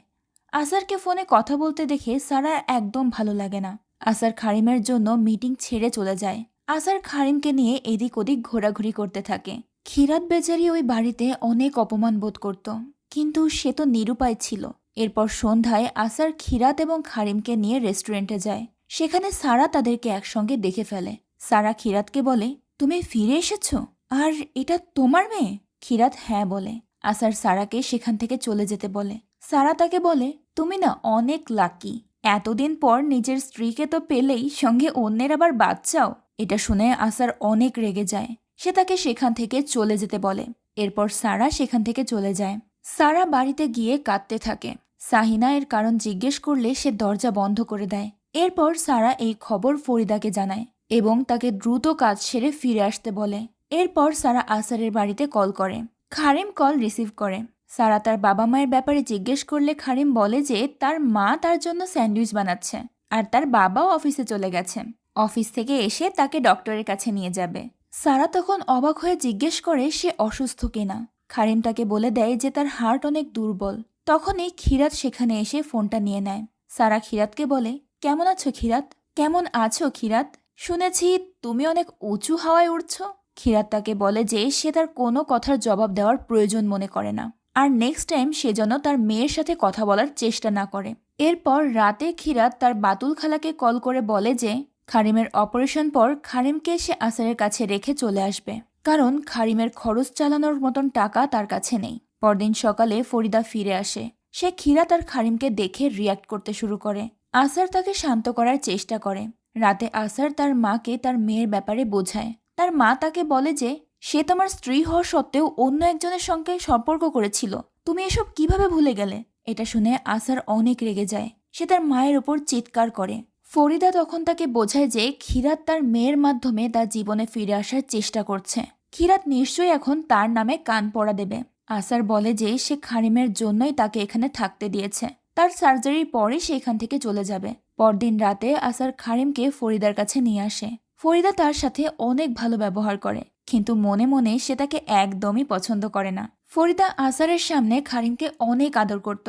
আসারকে ফোনে কথা বলতে দেখে সারার একদম ভালো লাগে না। আসার খারিমের জন্য মিটিং ছেড়ে চলে যায়। আসার খারিমকে নিয়ে এদিক ওদিক ঘোরাঘুরি করতে থাকে। খিরাত বেচারি ওই বাড়িতে অনেক অপমান বোধ করত, কিন্তু সে তো নিরুপায় ছিল। এরপর সন্ধ্যায় আসার খিরাত এবং খারিমকে নিয়ে রেস্টুরেন্টে যায়। সেখানে সারা তাদেরকে একসঙ্গে দেখে ফেলে। সারা খিরাতকে বলে, তুমি ফিরে এসেছো? আর এটা তোমার মেয়ে? খিরাত হ্যাঁ বলে। আসার সারাকে সেখান থেকে চলে যেতে বলে। সারা তাকে বলে, তুমি না অনেক লাকি, এতদিন পর নিজের স্ত্রীকে তো পেলেই, সঙ্গে অন্যের আবার বাচ্চাও। এটা শুনে আসার অনেক রেগে যায়। সে তাকে সেখান থেকে চলে যেতে বলে। এরপর সারা সেখান থেকে চলে যায়। সারা বাড়িতে গিয়ে কাঁদতে থাকে। সাহিনা এর কারণ জিজ্ঞেস করলে সে দরজা বন্ধ করে দেয়। এরপর সারা এই খবর ফরিদাকে জানায় এবং তাকে দ্রুত কাজ সেরে ফিরে আসতে বলে। এরপর সারা আসারের বাড়িতে কল করে। খারিম কল রিসিভ করে। সারা তার বাবা মায়ের ব্যাপারে জিজ্ঞেস করলে খারিম বলে যে তার মা তার জন্য স্যান্ডউইচ বানাচ্ছে আর তার বাবাও অফিসে চলে গেছে। অফিস থেকে এসে তাকে ডক্টরের কাছে নিয়ে যাবে। সারা তখন অবাক হয়ে জিজ্ঞেস করে সে অসুস্থ কিনা। খারিম তাকে বলে দেয় যে তার হার্ট অনেক দুর্বল। তখনই খিরাত সেখানে এসে ফোনটা নিয়ে নেয়। সারা খিরাতকে বলে, কেমন আছো খিরাত? কেমন আছো খিরাত? শুনেছি তুমি অনেক উঁচু হাওয়ায় উড়ছো। খিরাত তাকে বলে যে সে তার কোনো কথার জবাব দেওয়ার প্রয়োজন মনে করে না, আর নেক্সট টাইম সে যেন তার মেয়ের সাথে কথা বলার চেষ্টা না করে। এরপর রাতে খিরাত তার বাতুল খালাকে কল করে বলে যে খারিমের অপারেশন পর খারিমকে সে আসারের কাছে রেখে চলে আসবে, কারণ খারিমের খরচ চালানোর মতন টাকা তার কাছে নেই। পরদিন সকালে ফরিদা ফিরে আসে। সে খিরাত আর খারিমকে দেখে রিয়াক্ট করতে শুরু করে। আসার তাকে শান্ত করার চেষ্টা করে। রাতে আসার তার মাকে তার মেয়ের ব্যাপারে বোঝায়। তার মা তাকে বলে যে সে তোমার স্ত্রী হওয়া সত্ত্বেও অন্য একজনের সঙ্গে সম্পর্ক করেছিল, তুমি এসব কিভাবে ভুলে গেলে? এটা শুনে আসার অনেক রেগে যায়। সে তার মায়ের ওপর চিৎকার করে। ফরিদা তখন তাকে বোঝায় যে খিরাত তার মেয়ের মাধ্যমে তার জীবনে ফিরে আসার চেষ্টা করছে। খিরাত নিশ্চয়ই এখন তার নামে কান পড়া দেবে। আসার বলে যে সে খারিমের জন্যই তাকে এখানে থাকতে দিয়েছে। তার সার্জারির পরে সে এখান থেকে চলে যাবে। পরদিন রাতে আসার খারিমকে ফরিদার কাছে নিয়ে আসে। ফরিদা তার সাথে অনেক ভালো ব্যবহার করে, কিন্তু মনে মনে সে তাকে একদমই পছন্দ করে না। ফরিদা আসারের সামনে খারিমকে অনেক আদর করত,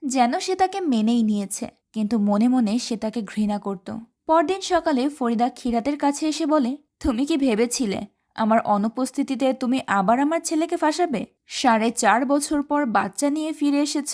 যেন সে তাকে মেনেই নিয়েছে, কিন্তু মনে মনে সে তাকে ঘৃণা করত। পরদিন সকালে ফরিদা খিরাতের কাছে এসে বলে, তুমি কি ভেবেছিলে আমার অনুপস্থিতিতে তুমি আবার আমার ছেলেকে ফাঁসাবে? 4.5 বছর পর বাচ্চা নিয়ে ফিরে এসেছ,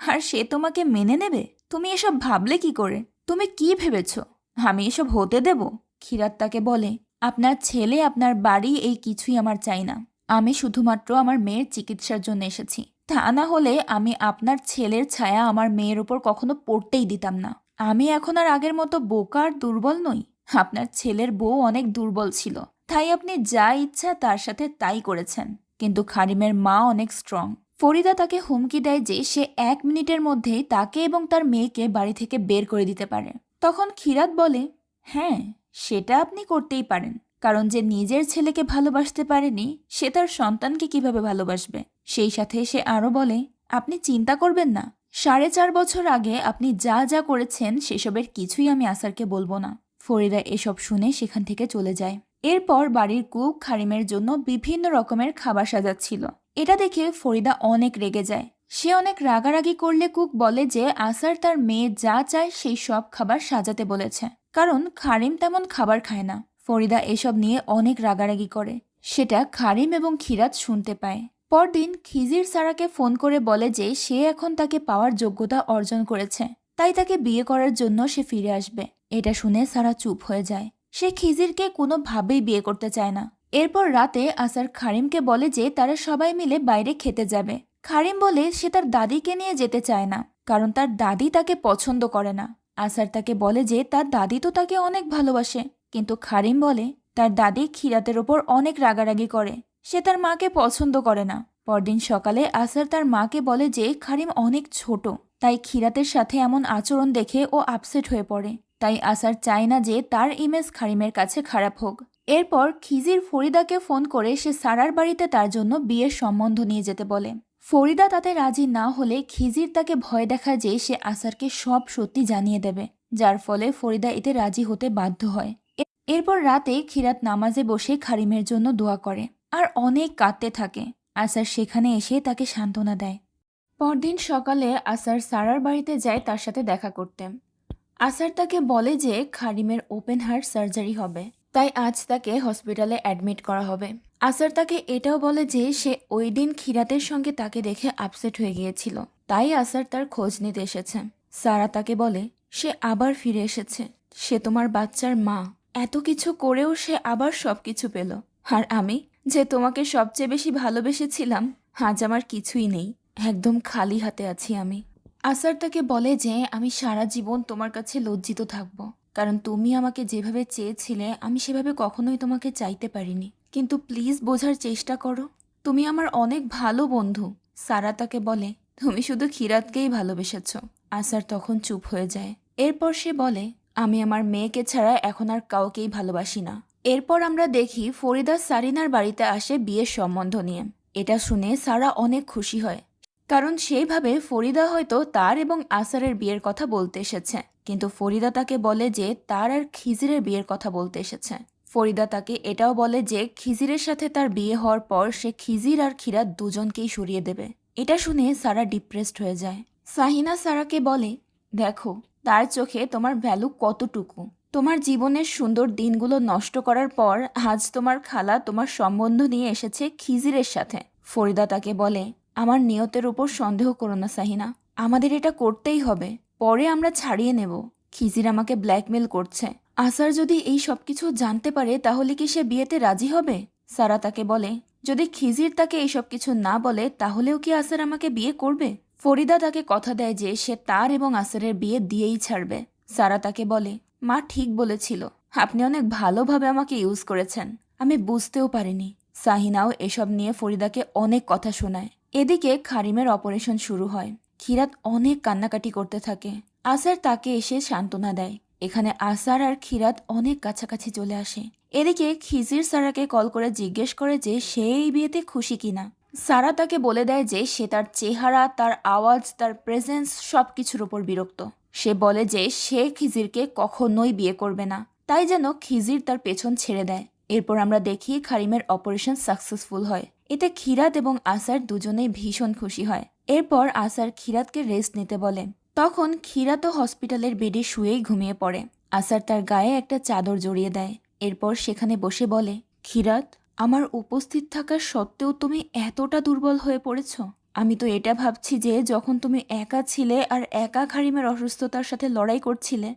আর সে তোমাকে মেনে নেবে? তুমি এসব ভাবলে কি করে? তুমি কি ভেবেছ আমি এসব হতে দেব? খিরাত তাকে বলে, আপনার ছেলে, আপনার বাড়ি, এই কিছুই আমার চাই না। আমি শুধুমাত্র আমার মেয়ের চিকিৎসার জন্য এসেছি। তা না হলে আমি আপনার ছেলের ছায়া আমার মেয়ের উপর কখনো পড়তেই দিতাম না। আমি এখন আর আগের মতো বোকা আর দুর্বল নই। আপনার ছেলের বউ অনেক দুর্বল ছিল, তাই আপনি যা ইচ্ছা তার সাথে তাই করেছেন, কিন্তু খারিমের মা অনেক স্ট্রং। ফরিদা তাকে হুমকি দেয় যে সে 1 মিনিটের মধ্যেই তাকে এবং তার মেয়েকে বাড়ি থেকে বের করে দিতে পারে। তখন খিরাত বলে, হ্যাঁ, সেটা আপনি করতেই পারেন, কারণ যে নিজের ছেলেকে ভালোবাসতে পারেনি সে তার সন্তানকে কিভাবে ভালোবাসবে? সেই সাথে সে আরো বলে, আপনি চিন্তা করবেন না, 4.5 বছর আগে আপনি যা যা করেছেন সেসবের কিছুই আমি আসারকে বলবো না। ফরিদা এসব শুনে সেখান থেকে চলে যায়। এরপর বাড়ির কুক খারিমের জন্য বিভিন্ন রকমের খাবার সাজাচ্ছিল। এটা দেখে ফরিদা অনেক রেগে যায়। সে অনেক রাগারাগি করলে কুক বলে যে আসার তার মেয়ে যা চায় সেই সব খাবার সাজাতে বলেছে, কারণ খারিম তেমন খাবার খায় না। ফরিদা এসব নিয়ে অনেক রাগারাগি করে। সেটা খারিম এবং খিরাত শুনতে পায়। পরদিন খিজির সারাকে ফোন করে বলে যে সে এখন তাকে পাওয়ার যোগ্যতা অর্জন করেছে, তাই তাকে বিয়ে করার জন্য সে ফিরে আসবে। এটা শুনে সারা চুপ হয়ে যায়। সে খিজিরকে কোনোভাবেই বিয়ে করতে চায় না। এরপর রাতে আসার খারিমকে বলে যে তারা সবাই মিলে বাইরে খেতে যাবে। খারিম বলে সে তার দাদিকে নিয়ে যেতে চায় না, কারণ তার দাদি তাকে পছন্দ করে না। আসার তাকে বলে যে তার দাদি তো তাকে অনেক ভালোবাসে, কিন্তু খারিম বলে তার দাদি খিরাতের ওপর অনেক রাগারাগি করে, সে তার মাকে পছন্দ করে না। পরদিন সকালে আসার তার মাকে বলে যে খারিম অনেক ছোট, তাই খিরাতের সাথে এমন আচরণ দেখে ও আপসেট হয়ে পড়ে। তাই আসার চায় না যে তার ইমেজ খারিমের কাছে খারাপ হোক। এরপর খিজির ফরিদাকে ফোন করে সে সারার বাড়িতে তার জন্য বিয়ের সম্বন্ধ নিয়ে যেতে বলে। ফরিদা তাতে রাজি না হলে খিজির তাকে ভয় দেখায় যে সে আসারকে সব সত্যি জানিয়ে দেবে, যার ফলে ফরিদা এতে রাজি হতে বাধ্য হয়। এরপর রাতে খিরাত নামাজে বসে খারিমের জন্য দোয়া করে আর অনেক কাঁদতে থাকে। আসার সেখানে এসে তাকে সান্ত্বনা দেয়। পরদিন সকালে আসার সারার বাড়িতে যায় তার সাথে দেখা করতে। আসার তাকে বলে যে খারিমের ওপেন হার্ট সার্জারি হবে, তাই আজ তাকে হসপিটালে অ্যাডমিট করা হবে। আসার তাকে এটাও বলে যে সে ওই দিন খিরাতের সঙ্গে তাকে দেখে আপসেট হয়ে গিয়েছিল, তাই আসার তার খোঁজ নিতে এসেছে। সারা তাকে বলে সে আবার ফিরে এসেছে, সে তোমার বাচ্চার মা, এত কিছু করেও সে আবার সবকিছু পেল। আর আমি যে তোমাকে সবচেয়ে বেশি ভালোবেসেছিলাম, আজ আমার কিছুই নেই, একদম খালি হাতে আছি আমি। আসার তাকে বলে যে আমি সারা জীবন তোমার কাছে লজ্জিত থাকব, কারণ তুমি আমাকে যেভাবে চেয়েছিলে আমি সেভাবে কখনোই তোমাকে চাইতে পারিনি। কিন্তু প্লিজ বোঝার চেষ্টা করো, তুমি আমার অনেক ভালো বন্ধু। সারা তাকে বলে তুমি শুধু খিরাতকেই ভালোবেসেছ। আসার তখন চুপ হয়ে যায়। এরপর সে বলে আমি আমার মেয়েকে ছাড়া এখন আর কাউকেই ভালোবাসি না। এরপর আমরা দেখি ফরিদা সারিনার বাড়িতে আসে বিয়ের সম্বন্ধ নিয়ে। এটা শুনে সারা অনেক খুশি হয়, কারণ সেইভাবে ফরিদা হয়তো তার এবং আসারের বিয়ের কথা বলতে এসেছে, কিন্তু ফরিদা তাকে বলে যে তার আর খিজিরের বিয়ের কথা বলতে এসেছে। ফরিদা তাকে এটাও বলে যে খিজিরের সাথে তার বিয়ে হওয়ার পর সে খিজির আর খিরাত দুজনকেই সরিয়ে দেবে। এটা শুনে সারা ডিপ্রেসড হয়ে যায়। সাহিনা সারাকে বলে দেখো তার চোখে তোমার ভ্যালু কতটুকু। তোমার জীবনের সুন্দর দিনগুলো নষ্ট করার পর আজ তোমার খালা তোমার সম্বন্ধ নিয়ে এসেছে খিজিরের সাথে। ফরিদা তাকে বলে আমার নিয়তের উপর সন্দেহ করো না সাহিনা, আমাদের এটা করতেই হবে, পরে আমরা ছাড়িয়ে নেব। খিজির আমাকে ব্ল্যাকমেল করছে, আসার যদি এই সবকিছু জানতে পারে তাহলে কি সে বিয়েতে রাজি হবে? সারা তাকে বলে যদি খিজির তাকে এইসব কিছু না বলে তাহলেও কি আসার আমাকে বিয়ে করবে? ফরিদা তাকে কথা দেয় যে সে তার এবং আসারের বিয়ে দিয়েই ছাড়বে। সারা তাকে বলে মা ঠিক বলেছিল, আপনি অনেক ভালোভাবে আমাকে ইউজ করেছেন, আমি বুঝতেও পারিনি। সাহিনাও এসব নিয়ে ফরিদাকে অনেক কথা শোনায়। এদিকে খারিমের অপারেশন শুরু হয়। খিরাত অনেক কান্নাকাটি করতে থাকে। আসার তাকে এসে সান্ত্বনা দেয়। এখানে আসার আর খিরাত অনেক কাছাকাছি চলে আসে। এদিকে খিজির সারাকে কল করে জিজ্ঞেস করে যে সে এই বিয়েতে খুশি কিনা। সারা তাকে বলে দেয় যে সে তার চেহারা, তার আওয়াজ, তার প্রেজেন্স সবকিছুর উপর বিরক্ত। সে বলে যে সে খিজিরকে কখনোই বিয়ে করবে না, তাই যেন খিজির তার পেছন ছেড়ে দেয়। এরপর আমরা দেখি খারিমের অপারেশন সাকসেসফুল হয়। এতে খিরাত এবং আসার দুজনেই ভীষণ খুশি হয়। এরপর আসার খিরাতকে রেস্ট নিতে বলে। তখন খিরাতও হসপিটালের বেডে শুয়েই ঘুমিয়ে পড়ে। আসার তার গায়ে একটা চাদর জড়িয়ে দেয়। এরপর সেখানে বসে বলে খিরাত, আমার উপস্থিত থাকার সত্ত্বেও তুমি এতটা দুর্বল হয়ে পড়েছ। আমি তো এটা ভাবছি যে যখন তুমি একা ছিলে আর একা খারিমের অসুস্থতার সাথে লড়াই করছিলে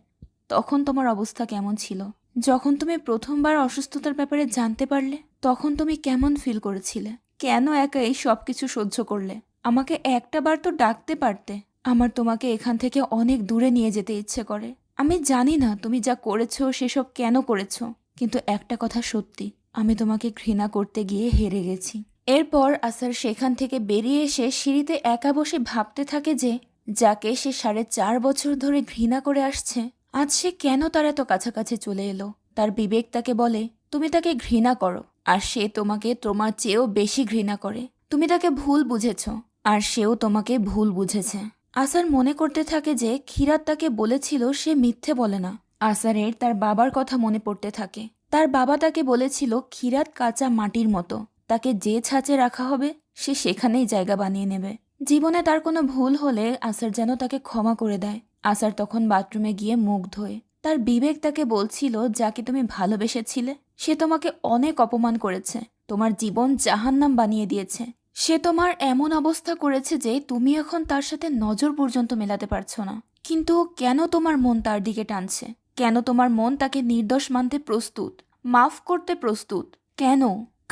তখন তোমার অবস্থা কেমন ছিল। যখন তুমি প্রথমবার অসুস্থতার ব্যাপারে জানতে পারলে তখন তুমি কেমন ফিল করেছিলে? কেন একা এই সব কিছু সহ্য করলে? আমাকে একটা বার তো ডাকতে পারতে। আমার তোমাকে এখান থেকে অনেক দূরে নিয়ে যেতে ইচ্ছে করে। আমি জানি না তুমি যা করেছো সেসব কেন করেছো, কিন্তু একটা কথা সত্যি, আমি তোমাকে ঘৃণা করতে গিয়ে হেরে গেছি। এরপর আসার সেখান থেকে বেরিয়ে এসে সিঁড়িতে একা বসে ভাবতে থাকে যে যাকে সে 4.5 বছর ধরে ঘৃণা করে আসছে আজ সে কেন তার এত কাছাকাছি চলে এলো। তার বিবেক তাকে বলে তুমি তাকে ঘৃণা করো, আর সে তোমাকে তোমার চেয়েও বেশি ঘৃণা করে। তুমি তাকে ভুল বুঝেছ, আর সেও তোমাকে ভুল বুঝেছে। আসার মনে করতে থাকে যে খিরাত তাকে বলেছিল সে মিথ্যে বলে না। আসারের তার বাবার কথা মনে পড়তে থাকে। তার বাবা তাকে বলেছিল খিরাত কাঁচা মাটির মতো, তাকে যে ছাঁচে রাখা হবে সে সেখানেই জায়গা বানিয়ে নেবে। জীবনে তার কোনো ভুল হলে আসার যেন তাকে ক্ষমা করে দেয়। আসার তখন বাথরুমে গিয়ে মুখ ধোয়। তার বিবেক তাকে বলছিল যাকে তুমি ভালোবেসেছিলে সে তোমাকে অনেক অপমান করেছে, তোমার জীবন জাহান্নাম বানিয়ে দিয়েছে। সে তোমার এমন অবস্থা করেছে যে তুমি এখন তার সাথে নজর পর্যন্ত মেলাতে পারছো না। কিন্তু কেন তোমার মন তার দিকে টানছে? কেন তোমার মন তাকে নির্দোষ মানতে প্রস্তুত, মাফ করতে প্রস্তুত? কেন?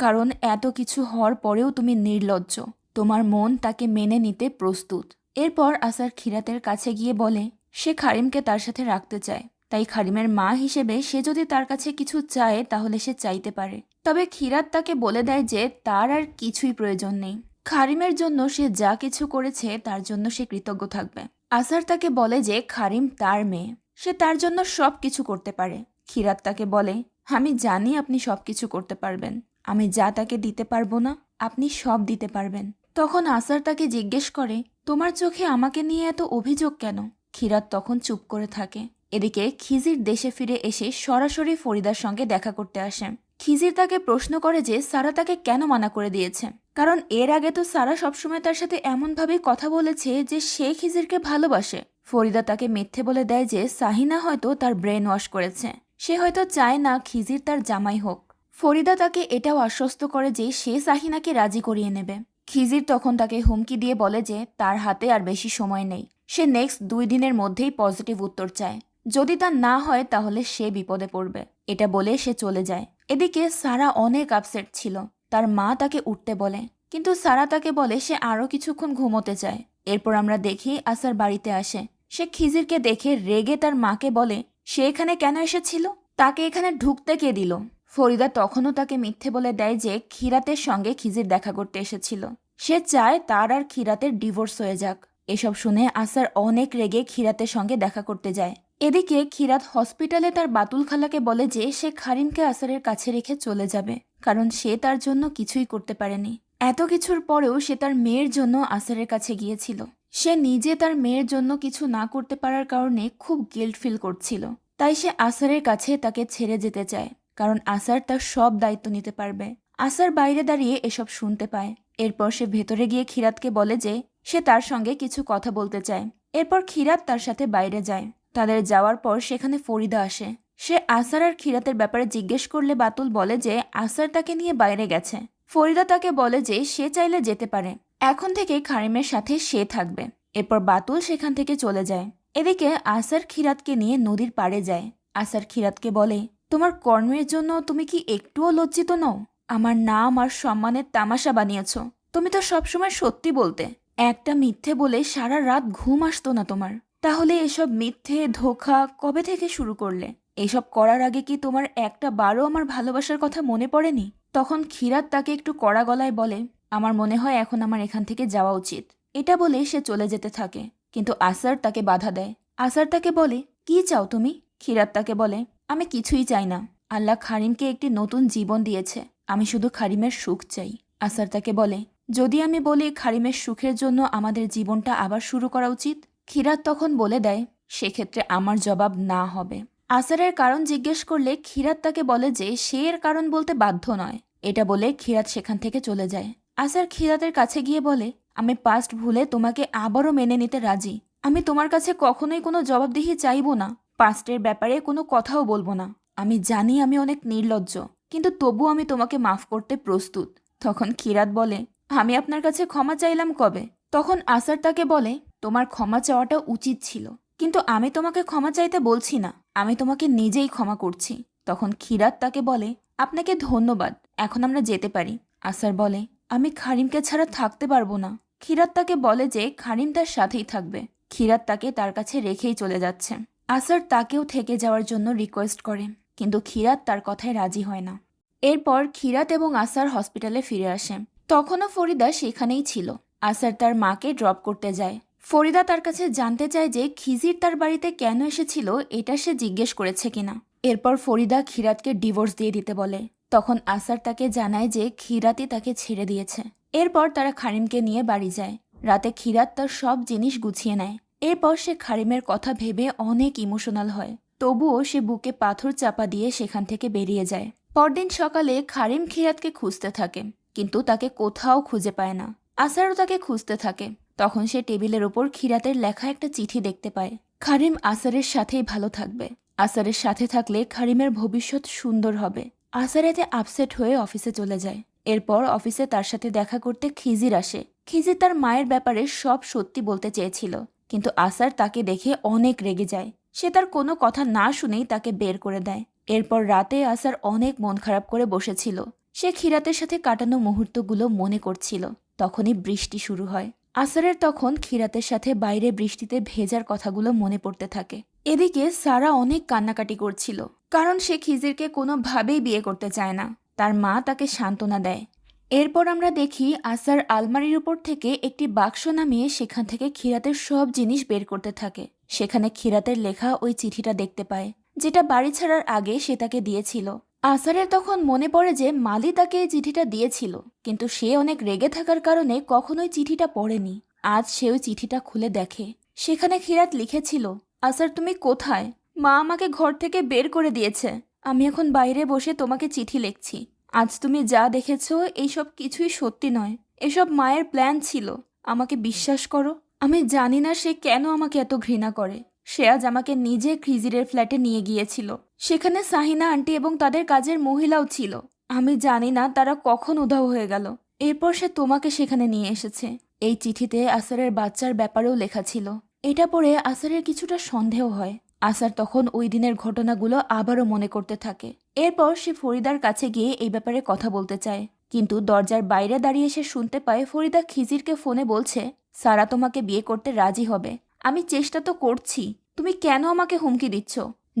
কারণ এত কিছু হওয়ার পরেও তুমি নির্লজ্জ। তোমার মন তাকে মেনে নিতে প্রস্তুত। এরপর আসার খিরাতের কাছে গিয়ে বলে সে খারিমকে তার সাথে রাখতে চায়, তাই খারিমের মা হিসেবে সে যদি তার কাছে কিছু চায় তাহলে সে চাইতে পারে। তবে খিরাত তাকে বলে দেয় যে তার আর কিছুই প্রয়োজন নেই। খারিমের জন্য সে যা কিছু করেছে তার জন্য সে কৃতজ্ঞ থাকবে। আসার তাকে বলে যে খারিম তার মেয়ে, সে তার জন্য সব কিছু করতে পারে। খিরাত তাকে বলে আমি জানি আপনি সব কিছু করতে পারবেন, আমি যা তাকে দিতে পারবো না আপনি সব দিতে পারবেন। তখন আসার তাকে জিজ্ঞেস করে তোমার চোখে আমাকে নিয়ে এত অভিযোগ কেন? খিরাত তখন চুপ করে থাকে। এদিকে খিজির দেশে ফিরে এসে সরাসরি ফরিদার সঙ্গে দেখা করতে আসে। খিজির তাকে প্রশ্ন করে যে সারা তাকে কেন মানা করে দিয়েছে, কারণ এর আগে তো সারা সবসময় তার সাথে এমনভাবে কথা বলেছে যে সে খিজিরকে ভালোবাসে। ফরিদা তাকে মিথ্যে বলে দেয় যে সাহিনা হয়তো তার ব্রেন ওয়াশ করেছে, সে হয়তো চায় না খিজির তার জামাই হোক। ফরিদা তাকে এটাও আশ্বস্ত করে যে সে সাহিনাকে রাজি করিয়ে নেবে। খিজির তখন তাকে হুমকি দিয়ে বলে যে তার হাতে আর বেশি সময় নেই, সে নেক্সট 2 দিনের মধ্যেই পজিটিভ উত্তর চায়, যদি তা না হয় তাহলে সে বিপদে পড়বে। এটা বলে সে চলে যায়। এদিকে সারা অনেক আপসেট ছিল। তার মা তাকে উঠতে বলে, কিন্তু সারা তাকে বলে সে আরো কিছুক্ষণ ঘুমোতে চায়। এরপর আমরা দেখি আসার বাড়িতে আসে। সে খিজিরকে দেখে রেগে তার মাকে বলে সে এখানে কেন এসেছিল, তাকে এখানে ঢুকতে কে দিল। ফরিদা তখনও তাকে মিথ্যে বলে দেয় যে খিরাতের সঙ্গে খিজির দেখা করতে এসেছিল, সে চায় তার আর খিরাতের ডিভোর্স হয়ে যাক। এসব শুনে আসার অনেক রেগে খিরাতের সঙ্গে দেখা করতে যায়। এদিকে খিরাত হসপিটালে তার বাতুল খালাকে বলে যে সে খারিমকে আসারের কাছে রেখে চলে যাবে, কারণ সে তার জন্য কিছুই করতে পারেনি। এত কিছুর পরেও সে তার মেয়ের জন্য আসারের কাছে গিয়েছিল। সে নিজে তার মেয়ের জন্য কিছু না করতে পারার কারণে খুব গিল্ট ফিল করছিল। তাই সে আসারের কাছে তাকে ছেড়ে যেতে চায়, কারণ আসার তার সব দায়িত্ব নিতে পারবে। আসার বাইরে দাঁড়িয়ে এসব শুনতে পায়। এরপর সে ভেতরে গিয়ে খিরাতকে বলে যে সে তার সঙ্গে কিছু কথা বলতে চায়। এরপর খিরাত তার সাথে বাইরে যায়। তাদের যাওয়ার পর সেখানে ফরিদা আসে। সে আসার আর খিরাতের ব্যাপারে জিজ্ঞেস করলে বাতুল বলে যে আসার তাকে নিয়ে বাইরে গেছে। ফরিদা তাকে বলে যে সে চাইলে যেতে পারে, এখন থেকে খারিমের সাথে সে থাকবে। এরপর বাতুল সেখান থেকে চলে যায়। এদিকে আসার খিরাতকে নিয়ে নদীর পাড়ে যায়। আসার খিরাতকে বলে, তোমার কর্মের জন্য তুমি কি একটুও লজ্জিত নও? আমার নাম আর সম্মানের তামাশা বানিয়েছ। তুমি তো সবসময় সত্যি বলতে, একটা মিথ্যে বলে সারা রাত ঘুম আসতো না তোমার। তাহলে এসব মিথ্যে ধোঁকা কবে থেকে শুরু করলে? এসব করার আগে কি তোমার একটা বারও আমার ভালোবাসার কথা মনে পড়েনি? তখন খিরাত তাকে একটু কড়া গলায় বলে, আমার মনে হয় এখন আমার এখান থেকে যাওয়া উচিত। এটা বলে সে চলে যেতে থাকে, কিন্তু আসার তাকে বাধা দেয়। আসার তাকে বলে, কি চাও তুমি? খিরাত তাকে বলে, আমি কিছুই চাই না। আল্লাহ খারিমকে একটি নতুন জীবন দিয়েছে, আমি শুধু খারিমের সুখ চাই। আসার তাকে বলে, যদি আমি বলি খারিমের সুখের জন্য আমাদের জীবনটা আবার শুরু করা উচিত? খিরাত তখন বলে দেয়, সেক্ষেত্রে আমার জবাব না হবে। আসারের কারণ জিজ্ঞেস করলে খিরাত তাকে বলে যে সে এর কারণ বলতে বাধ্য নয়। এটা বলে খিরাত সেখান থেকে চলে যায়। আসার খিরাতের কাছে গিয়ে বলে, আমি পাস্ট ভুলে তোমাকে আবারও মেনে নিতে রাজি। আমি তোমার কাছে কখনোই কোনো জবাবদিহি চাইবো না, পাস্টের ব্যাপারে কোনো কথাও বলবো না। আমি জানি আমি অনেক নির্লজ্জ, কিন্তু তবু আমি তোমাকে মাফ করতে প্রস্তুত। তখন খিরাত বলে, আমি আপনার কাছে ক্ষমা চাইলাম কবে? তখন আসার তাকে বলে, তোমার ক্ষমা চাওয়াটা উচিত ছিল, কিন্তু আমি তোমাকে ক্ষমা চাইতে বলছি না, আমি তোমাকে নিজেই ক্ষমা করছি। তখন খিরাত তাকে বলে, আপনাকে ধন্যবাদ, এখন আমরা যেতে পারি। আসার বলে, আমি খারিমকে ছাড়া থাকতে পারবো না। খিরাত তাকে বলে যে খারিম তার সাথেই থাকবে। খিরাত তাকে তার কাছে রেখেই চলে যাচ্ছে। আসার তাকেও থেকে যাওয়ার জন্য রিকোয়েস্ট করে, কিন্তু খিরাত তার কথায় রাজি হয় না। এরপর খিরাত এবং আসার হসপিটালে ফিরে আসে। তখনও ফরিদা সেখানেই ছিল। আসার তার মাকে ড্রপ করতে যায়। ফরিদা তার কাছে জানতে চায় যে খিজির তার বাড়িতে কেন এসেছিল, এটা সে জিজ্ঞেস করেছে কিনা। এরপর ফরিদা খিরাতকে ডিভোর্স দিয়ে দিতে বলে। তখন আসার তাকে জানায় যে খিরাতই তাকে ছেড়ে দিয়েছে। এরপর তারা খারিমকে নিয়ে বাড়ি যায়। রাতে খিরাত তার সব জিনিস গুছিয়ে নেয়। এরপর সে খারিমের কথা ভেবে অনেক ইমোশনাল হয়। তবুও সে বুকে পাথর চাপা দিয়ে সেখান থেকে বেরিয়ে যায়। পরদিন সকালে খারিম খিরাতকে খুঁজতে থাকে, কিন্তু তাকে কোথাও খুঁজে পায় না। আসারও তাকে খুঁজতে থাকে। তখন সে টেবিলের ওপর খিরাতের লেখা একটা চিঠি দেখতে পায়। খারিম আসারের সাথেই ভালো থাকবে, আসারের সাথে থাকলে খারিমের ভবিষ্যৎ সুন্দর হবে। আসার এতে আপসেট হয়ে অফিসে চলে যায়। এরপর অফিসে তার সাথে দেখা করতে খিজির আসে। খিজির তার মায়ের ব্যাপারে সব সত্যি বলতে চেয়েছিল, কিন্তু আসার তাকে দেখে অনেক রেগে যায়। সে তার কোনো কথা না শুনেই তাকে বের করে দেয়। এরপর রাতে আসার অনেক মন খারাপ করে বসেছিল। সে খিরাতের সাথে কাটানো মুহূর্তগুলো মনে করছিল। তখনই বৃষ্টি শুরু হয়। আসারের তখন খিরাতের সাথে বাইরে বৃষ্টিতে ভেজার কথাগুলো মনে পড়তে থাকে। এদিকে সারা অনেক কান্নাকাটি করছিল, কারণ সে খিজিরকে কোনোভাবেই বিয়ে করতে চায় না। তার মা তাকে সান্ত্বনা দেয়। এরপর আমরা দেখি আসার আলমারির উপর থেকে একটি বাক্স নামিয়ে সেখান থেকে খিরাতের সব জিনিস বের করতে থাকে। সেখানে খিরাতের লেখা ওই চিঠিটা দেখতে পায়, যেটা বাড়ি ছাড়ার আগে সে তাকে দিয়েছিল। আসারের তখন মনে পড়ে যে মালি তাকে এই চিঠিটা দিয়েছিল, কিন্তু সে অনেক রেগে থাকার কারণে কখনোই চিঠিটা পড়েনি। আজ সে ওই চিঠিটা খুলে দেখে। সেখানে খিরাত লিখেছিল, আসার তুমি কোথায়? মা আমাকে ঘর থেকে বের করে দিয়েছে। আমি এখন বাইরে বসে তোমাকে চিঠি লিখছি। আজ তুমি যা দেখেছো এইসব কিছুই সত্যি নয়। এসব মায়ের প্ল্যান ছিল। আমাকে বিশ্বাস করো। আমি জানি না সে কেন আমাকে এত ঘৃণা করে। সে আজ আমাকে নিজে খিজিরের ফ্ল্যাটে নিয়ে গিয়েছিল। সেখানে সাহিনা আন্টি এবং তাদের কাজের মহিলাও ছিল। আমি জানি না তারা কখন উধাও হয়ে গেল। এরপর সে তোমাকে সেখানে নিয়ে এসেছে। এই চিঠিতে আসারের বাচ্চার ব্যাপারেও লেখা ছিল। এটা পড়ে আসারের কিছুটা সন্দেহ হয়। আসার তখন ওই দিনের ঘটনাগুলো আবারও মনে করতে থাকে। এরপর সে ফরিদার কাছে গিয়ে এই ব্যাপারে কথা বলতে চায়, কিন্তু দরজার বাইরে দাঁড়িয়ে সে শুনতে পায় ফরিদা খিজিরকে ফোনে বলছে, সারা তোমাকে বিয়ে করতে রাজি হবে। আমি চেষ্টা তো করছি, তুমি কেন আমাকে হুমকি দিচ্ছ?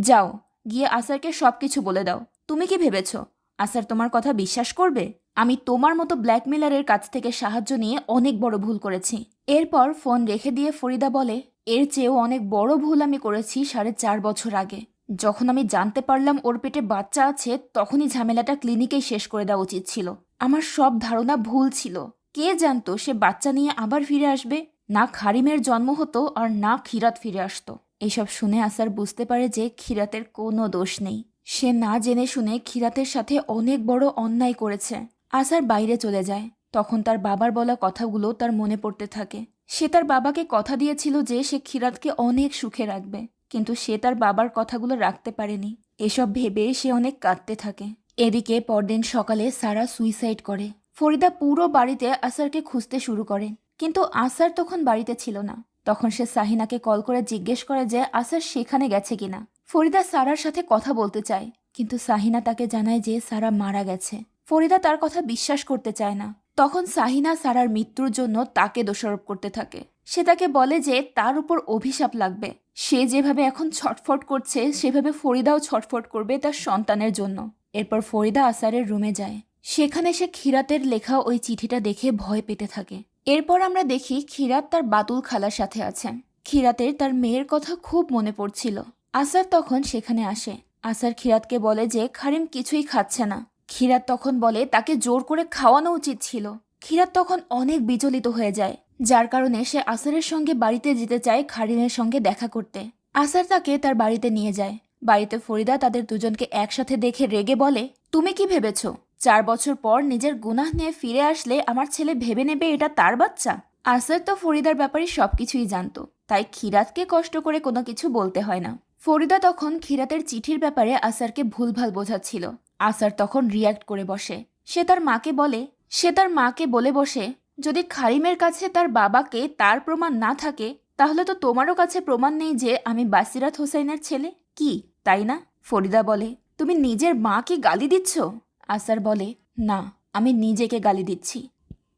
যাও, গিয়ে আসারকে সবকিছু বলে দাও। তুমি কি ভেবেছ আসার তোমার কথা বিশ্বাস করবে? আমি তোমার মতো ব্ল্যাকমেলারের কাছ থেকে সাহায্য নিয়ে অনেক বড় ভুল করেছি। এরপর ফোন রেখে দিয়ে ফরিদা বলে, এর চেয়েও অনেক বড় ভুল আমি করেছি 4.5 বছর আগে। যখন আমি জানতে পারলাম ওর পেটে বাচ্চা আছে, তখনই ঝামেলাটা ক্লিনিকেই শেষ করে দেওয়া উচিত ছিল। আমার সব ধারণা ভুল ছিল। কে জানতো সে বাচ্চা নিয়ে আবার ফিরে আসবে? না খারিমের জন্ম হতো আর না খিরাত ফিরে আসতো। এইসব শুনে আসার বুঝতে পারে যে খিরাতের কোনো দোষ নেই। সে না জেনে শুনে খিরাতের সাথে অনেক বড় অন্যায় করেছে। আসার বাইরে চলে যায়। তখন তার বাবার বলা কথাগুলো তার মনে পড়তে থাকে। সে তার বাবাকে কথা দিয়েছিল যে সে খিরাতকে অনেক সুখে রাখবে, কিন্তু সে তার বাবার কথাগুলো রাখতে পারেনি। এসব ভেবে সে অনেক কাঁদতে থাকে। এদিকে পরদিন সকালে সারা সুইসাইড করে। ফরিদা পুরো বাড়িতে আসারকে খুঁজতে শুরু করে, কিন্তু আসার তখন বাড়িতে ছিল না। তখন সে সাহিনাকে কল করে জিজ্ঞেস করে যে আসার সেখানে গেছে কিনা। ফরিদা সারার সাথে কথা বলতে চায়, কিন্তু সাহিনা তাকে জানায় যে সারা মারা গেছে। ফরিদা তার কথা বিশ্বাস করতে চায় না। তখন সাহিনা সারার মৃত্যুর জন্য তাকে দোষারোপ করতে থাকে। সে তাকে বলে যে তার উপর অভিশাপ লাগবে। সে যেভাবে এখন ছটফট করছে সেভাবে ফরিদাও ছটফট করবে তার সন্তানের জন্য। এরপর ফরিদা আসারের রুমে যায়। সেখানে সে খিরাতের লেখা ওই চিঠিটা দেখে ভয় পেতে থাকে। এরপর আমরা দেখি খিরাত তার বাতুল খালার সাথে আছে। খিরাতের তার মেয়ের কথা খুব মনে পড়ছিল। আসার তখন সেখানে আসে। আসার খিরাতকে বলে যে খারিম কিছুই খাচ্ছে না। খিরাত তখন বলে তাকে জোর করে খাওয়ানো উচিত ছিল। খিরাত তখন অনেক বিচলিত হয়ে যায়, যার কারণে সে আসারের সঙ্গে বাড়িতে যেতে চায় খারিমের সঙ্গে দেখা করতে। আসার তাকে তার বাড়িতে নিয়ে যায়। বাড়িতে ফরিদা তাদের দুজনকে একসাথে দেখে রেগে বলে, তুমি কি ভেবেছ 4 বছর পর নিজের গুনাহ নিয়ে ফিরে আসলে আমার ছেলে ভেবে নেবে এটা তার বাচ্চা? আসার তো ফরিদার ব্যাপারে সবকিছুই জানতো, তাই খিরাতকে কষ্ট করে কোনো কিছু বলতে হয় না। ফরিদা তখন খিরাতের চিঠির ব্যাপারে আসারকে ভুলভাল বোঝাচ্ছিল। আসার তখন রিয়্যাক্ট করে বসে। সে তার মাকে বলে বসে, যদি খারিমের কাছে তার বাবাকে তার প্রমাণ না থাকে, তাহলে তো তোমারও কাছে প্রমাণ নেই যে আমি বাসিরাত হোসাইনের ছেলে, কি তাই না? ফরিদা বলে, তুমি নিজের মাকে গালি দিচ্ছ? আসার বলে, না, আমি নিজেকে গালি দিচ্ছি।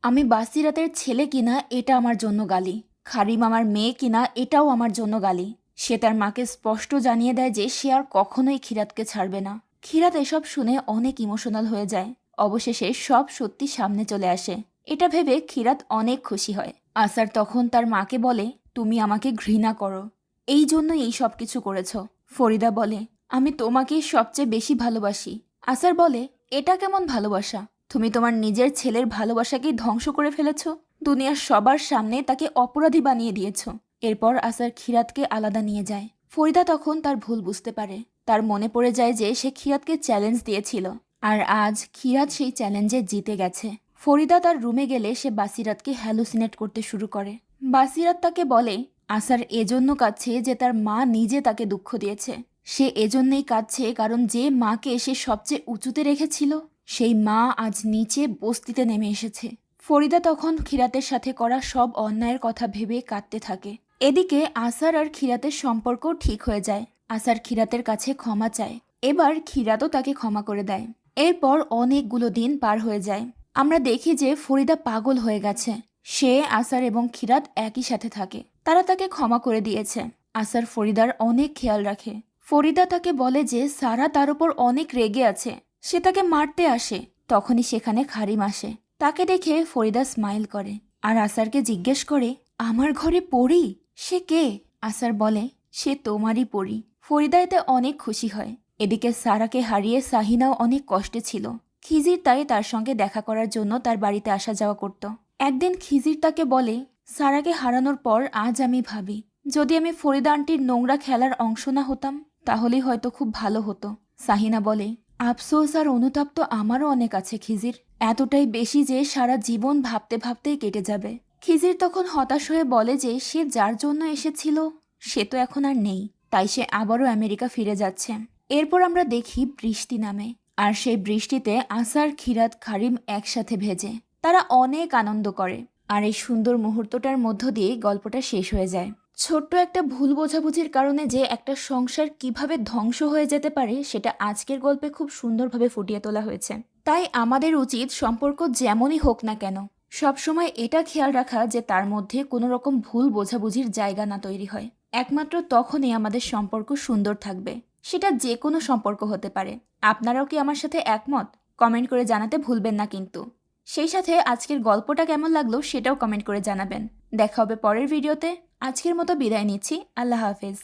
আমি বাসিরাতের ছেলে কিনা এটা আমার জন্য গালি, খারিম আমার মেয়ে কিনা এটাও আমার জন্য গালি। সে তার মাকে স্পষ্ট জানিয়ে দেয় যে সে আর কখনোই খিরাতকে ছাড়বে না। খিরাত এসব শুনে অনেক ইমোশনাল হয়ে যায়। অবশেষে সব সত্যি সামনে চলে আসে। এটা ভেবে খিরাত অনেক খুশি হয়। আসার তখন তার মাকে বলে, তুমি আমাকে ঘৃণা করো, এই জন্যই এই সব কিছু করেছ। ফরিদা বলে, আমি তোমাকেই সবচেয়ে বেশি ভালোবাসি। আসার বলে, এটা কেমন ভালোবাসা? তুমি তোমার নিজের ছেলের ভালোবাসাকেই ধ্বংস করে ফেলেছ। দুনিয়ার সবার সামনে তাকে অপরাধী বানিয়ে দিয়েছ। এরপর আসার খিরাতকে আলাদা নিয়ে যায়। ফরিদা তখন তার ভুল বুঝতে পারে। তার মনে পড়ে যায় যে সে খিরাতকে চ্যালেঞ্জ দিয়েছিল, আর আজ খিরাত সেই চ্যালেঞ্জে জিতে গেছে। ফরিদা তার রুমে গেলে সে বাসিরাতকে হ্যালুসিনেট করতে শুরু করে। বাসিরাত তাকে বলে, আসার এজন্য কাঁদছে যে তার মা নিজে তাকে দুঃখ দিয়েছে। সে এজন্যই কাঁদছে কারণ যে মাকে সে সবচেয়ে উঁচুতে রেখেছিল, সেই মা আজ নিচে বস্তিতে নেমে এসেছে। ফরিদা তখন খিরাতের সাথে করা সব অন্যায়ের কথা ভেবে কাঁদতে থাকে। এদিকে আসার আর খিরাতের সম্পর্ক ঠিক হয়ে যায়। আসার খিরাতের কাছে ক্ষমা চায়। এবার খিরাতও তাকে ক্ষমা করে দেয়। এরপর অনেকগুলো দিন পার হয়ে যায়। আমরা দেখি যে ফরিদা পাগল হয়ে গেছে। সে আসার এবং খিরাত একই সাথে থাকে। তারা তাকে ক্ষমা করে দিয়েছে। আসার ফরিদার অনেক খেয়াল রাখে। ফরিদা তাকে বলে যে সারা তার উপর অনেক রেগে আছে, সে তাকে মারতে আসে। তখনই সেখানে খারিম আসে। তাকে দেখে ফরিদা স্মাইল করে আর আসারকে জিজ্ঞেস করে, আমার ঘরে পড়ি? সে কে? আসার বলে, সে তোমারই পড়ি। ফরিদা এতে অনেক খুশি হয়। এদিকে সারাকে হারিয়ে সাহিনাও অনেক কষ্টে ছিল। খিজির তাই তার সঙ্গে দেখা করার জন্য তার বাড়িতে আসা যাওয়া করত। একদিন খিজির তাকে বলে, সারাকে হারানোর পর আজ আমি ভাবি, যদি আমি ফরিদা আন্টির নোংরা খেলার অংশ না হতাম তাহলেই হয়তো খুব ভালো হতো। সাহিনা বলে, আফসোস আর অনুতাপ তো আমারও অনেক আছে খিজির, এতটাই বেশি যে সারা জীবন ভাবতে ভাবতেই কেটে যাবে। খিজির তখন হতাশ হয়ে বলে যে সে যার জন্য এসেছিল সে তো এখন আর নেই, তাই সে আবারও আমেরিকা ফিরে যাচ্ছে। এরপর আমরা দেখি বৃষ্টি নামে, আর সেই বৃষ্টিতে আসার, খিরাত, খারিম একসাথে ভেজে। তারা অনেক আনন্দ করে, আর এই সুন্দর মুহূর্তটার মধ্য দিয়ে গল্পটা শেষ হয়ে যায়। ছোট্ট একটা ভুল বোঝাবুঝির কারণে যে একটা সংসার কিভাবে ধ্বংস হয়ে যেতে পারে সেটা আজকের গল্পে খুব সুন্দরভাবে ফুটিয়ে তোলা হয়েছে। তাই আমাদের উচিত সম্পর্ক যেমনই হোক না কেন সবসময় এটা খেয়াল রাখা যে তার মধ্যে কোনো রকম ভুল বোঝাবুঝির জায়গা না তৈরি হয়। একমাত্র তখনই আমাদের সম্পর্ক সুন্দর থাকবে, সেটা যে কোনো সম্পর্ক হতে পারে। আপনারাও কি আমার সাথে একমত? কমেন্ট করে জানাতে ভুলবেন না কিন্তু। সেই সাথে আজকের গল্পটা কেমন লাগলো সেটাও কমেন্ট করে জানাবেন। দেখা হবে পরের ভিডিওতে। আজকের মতো বিদায় নিচ্ছি। আল্লাহ হাফেজ।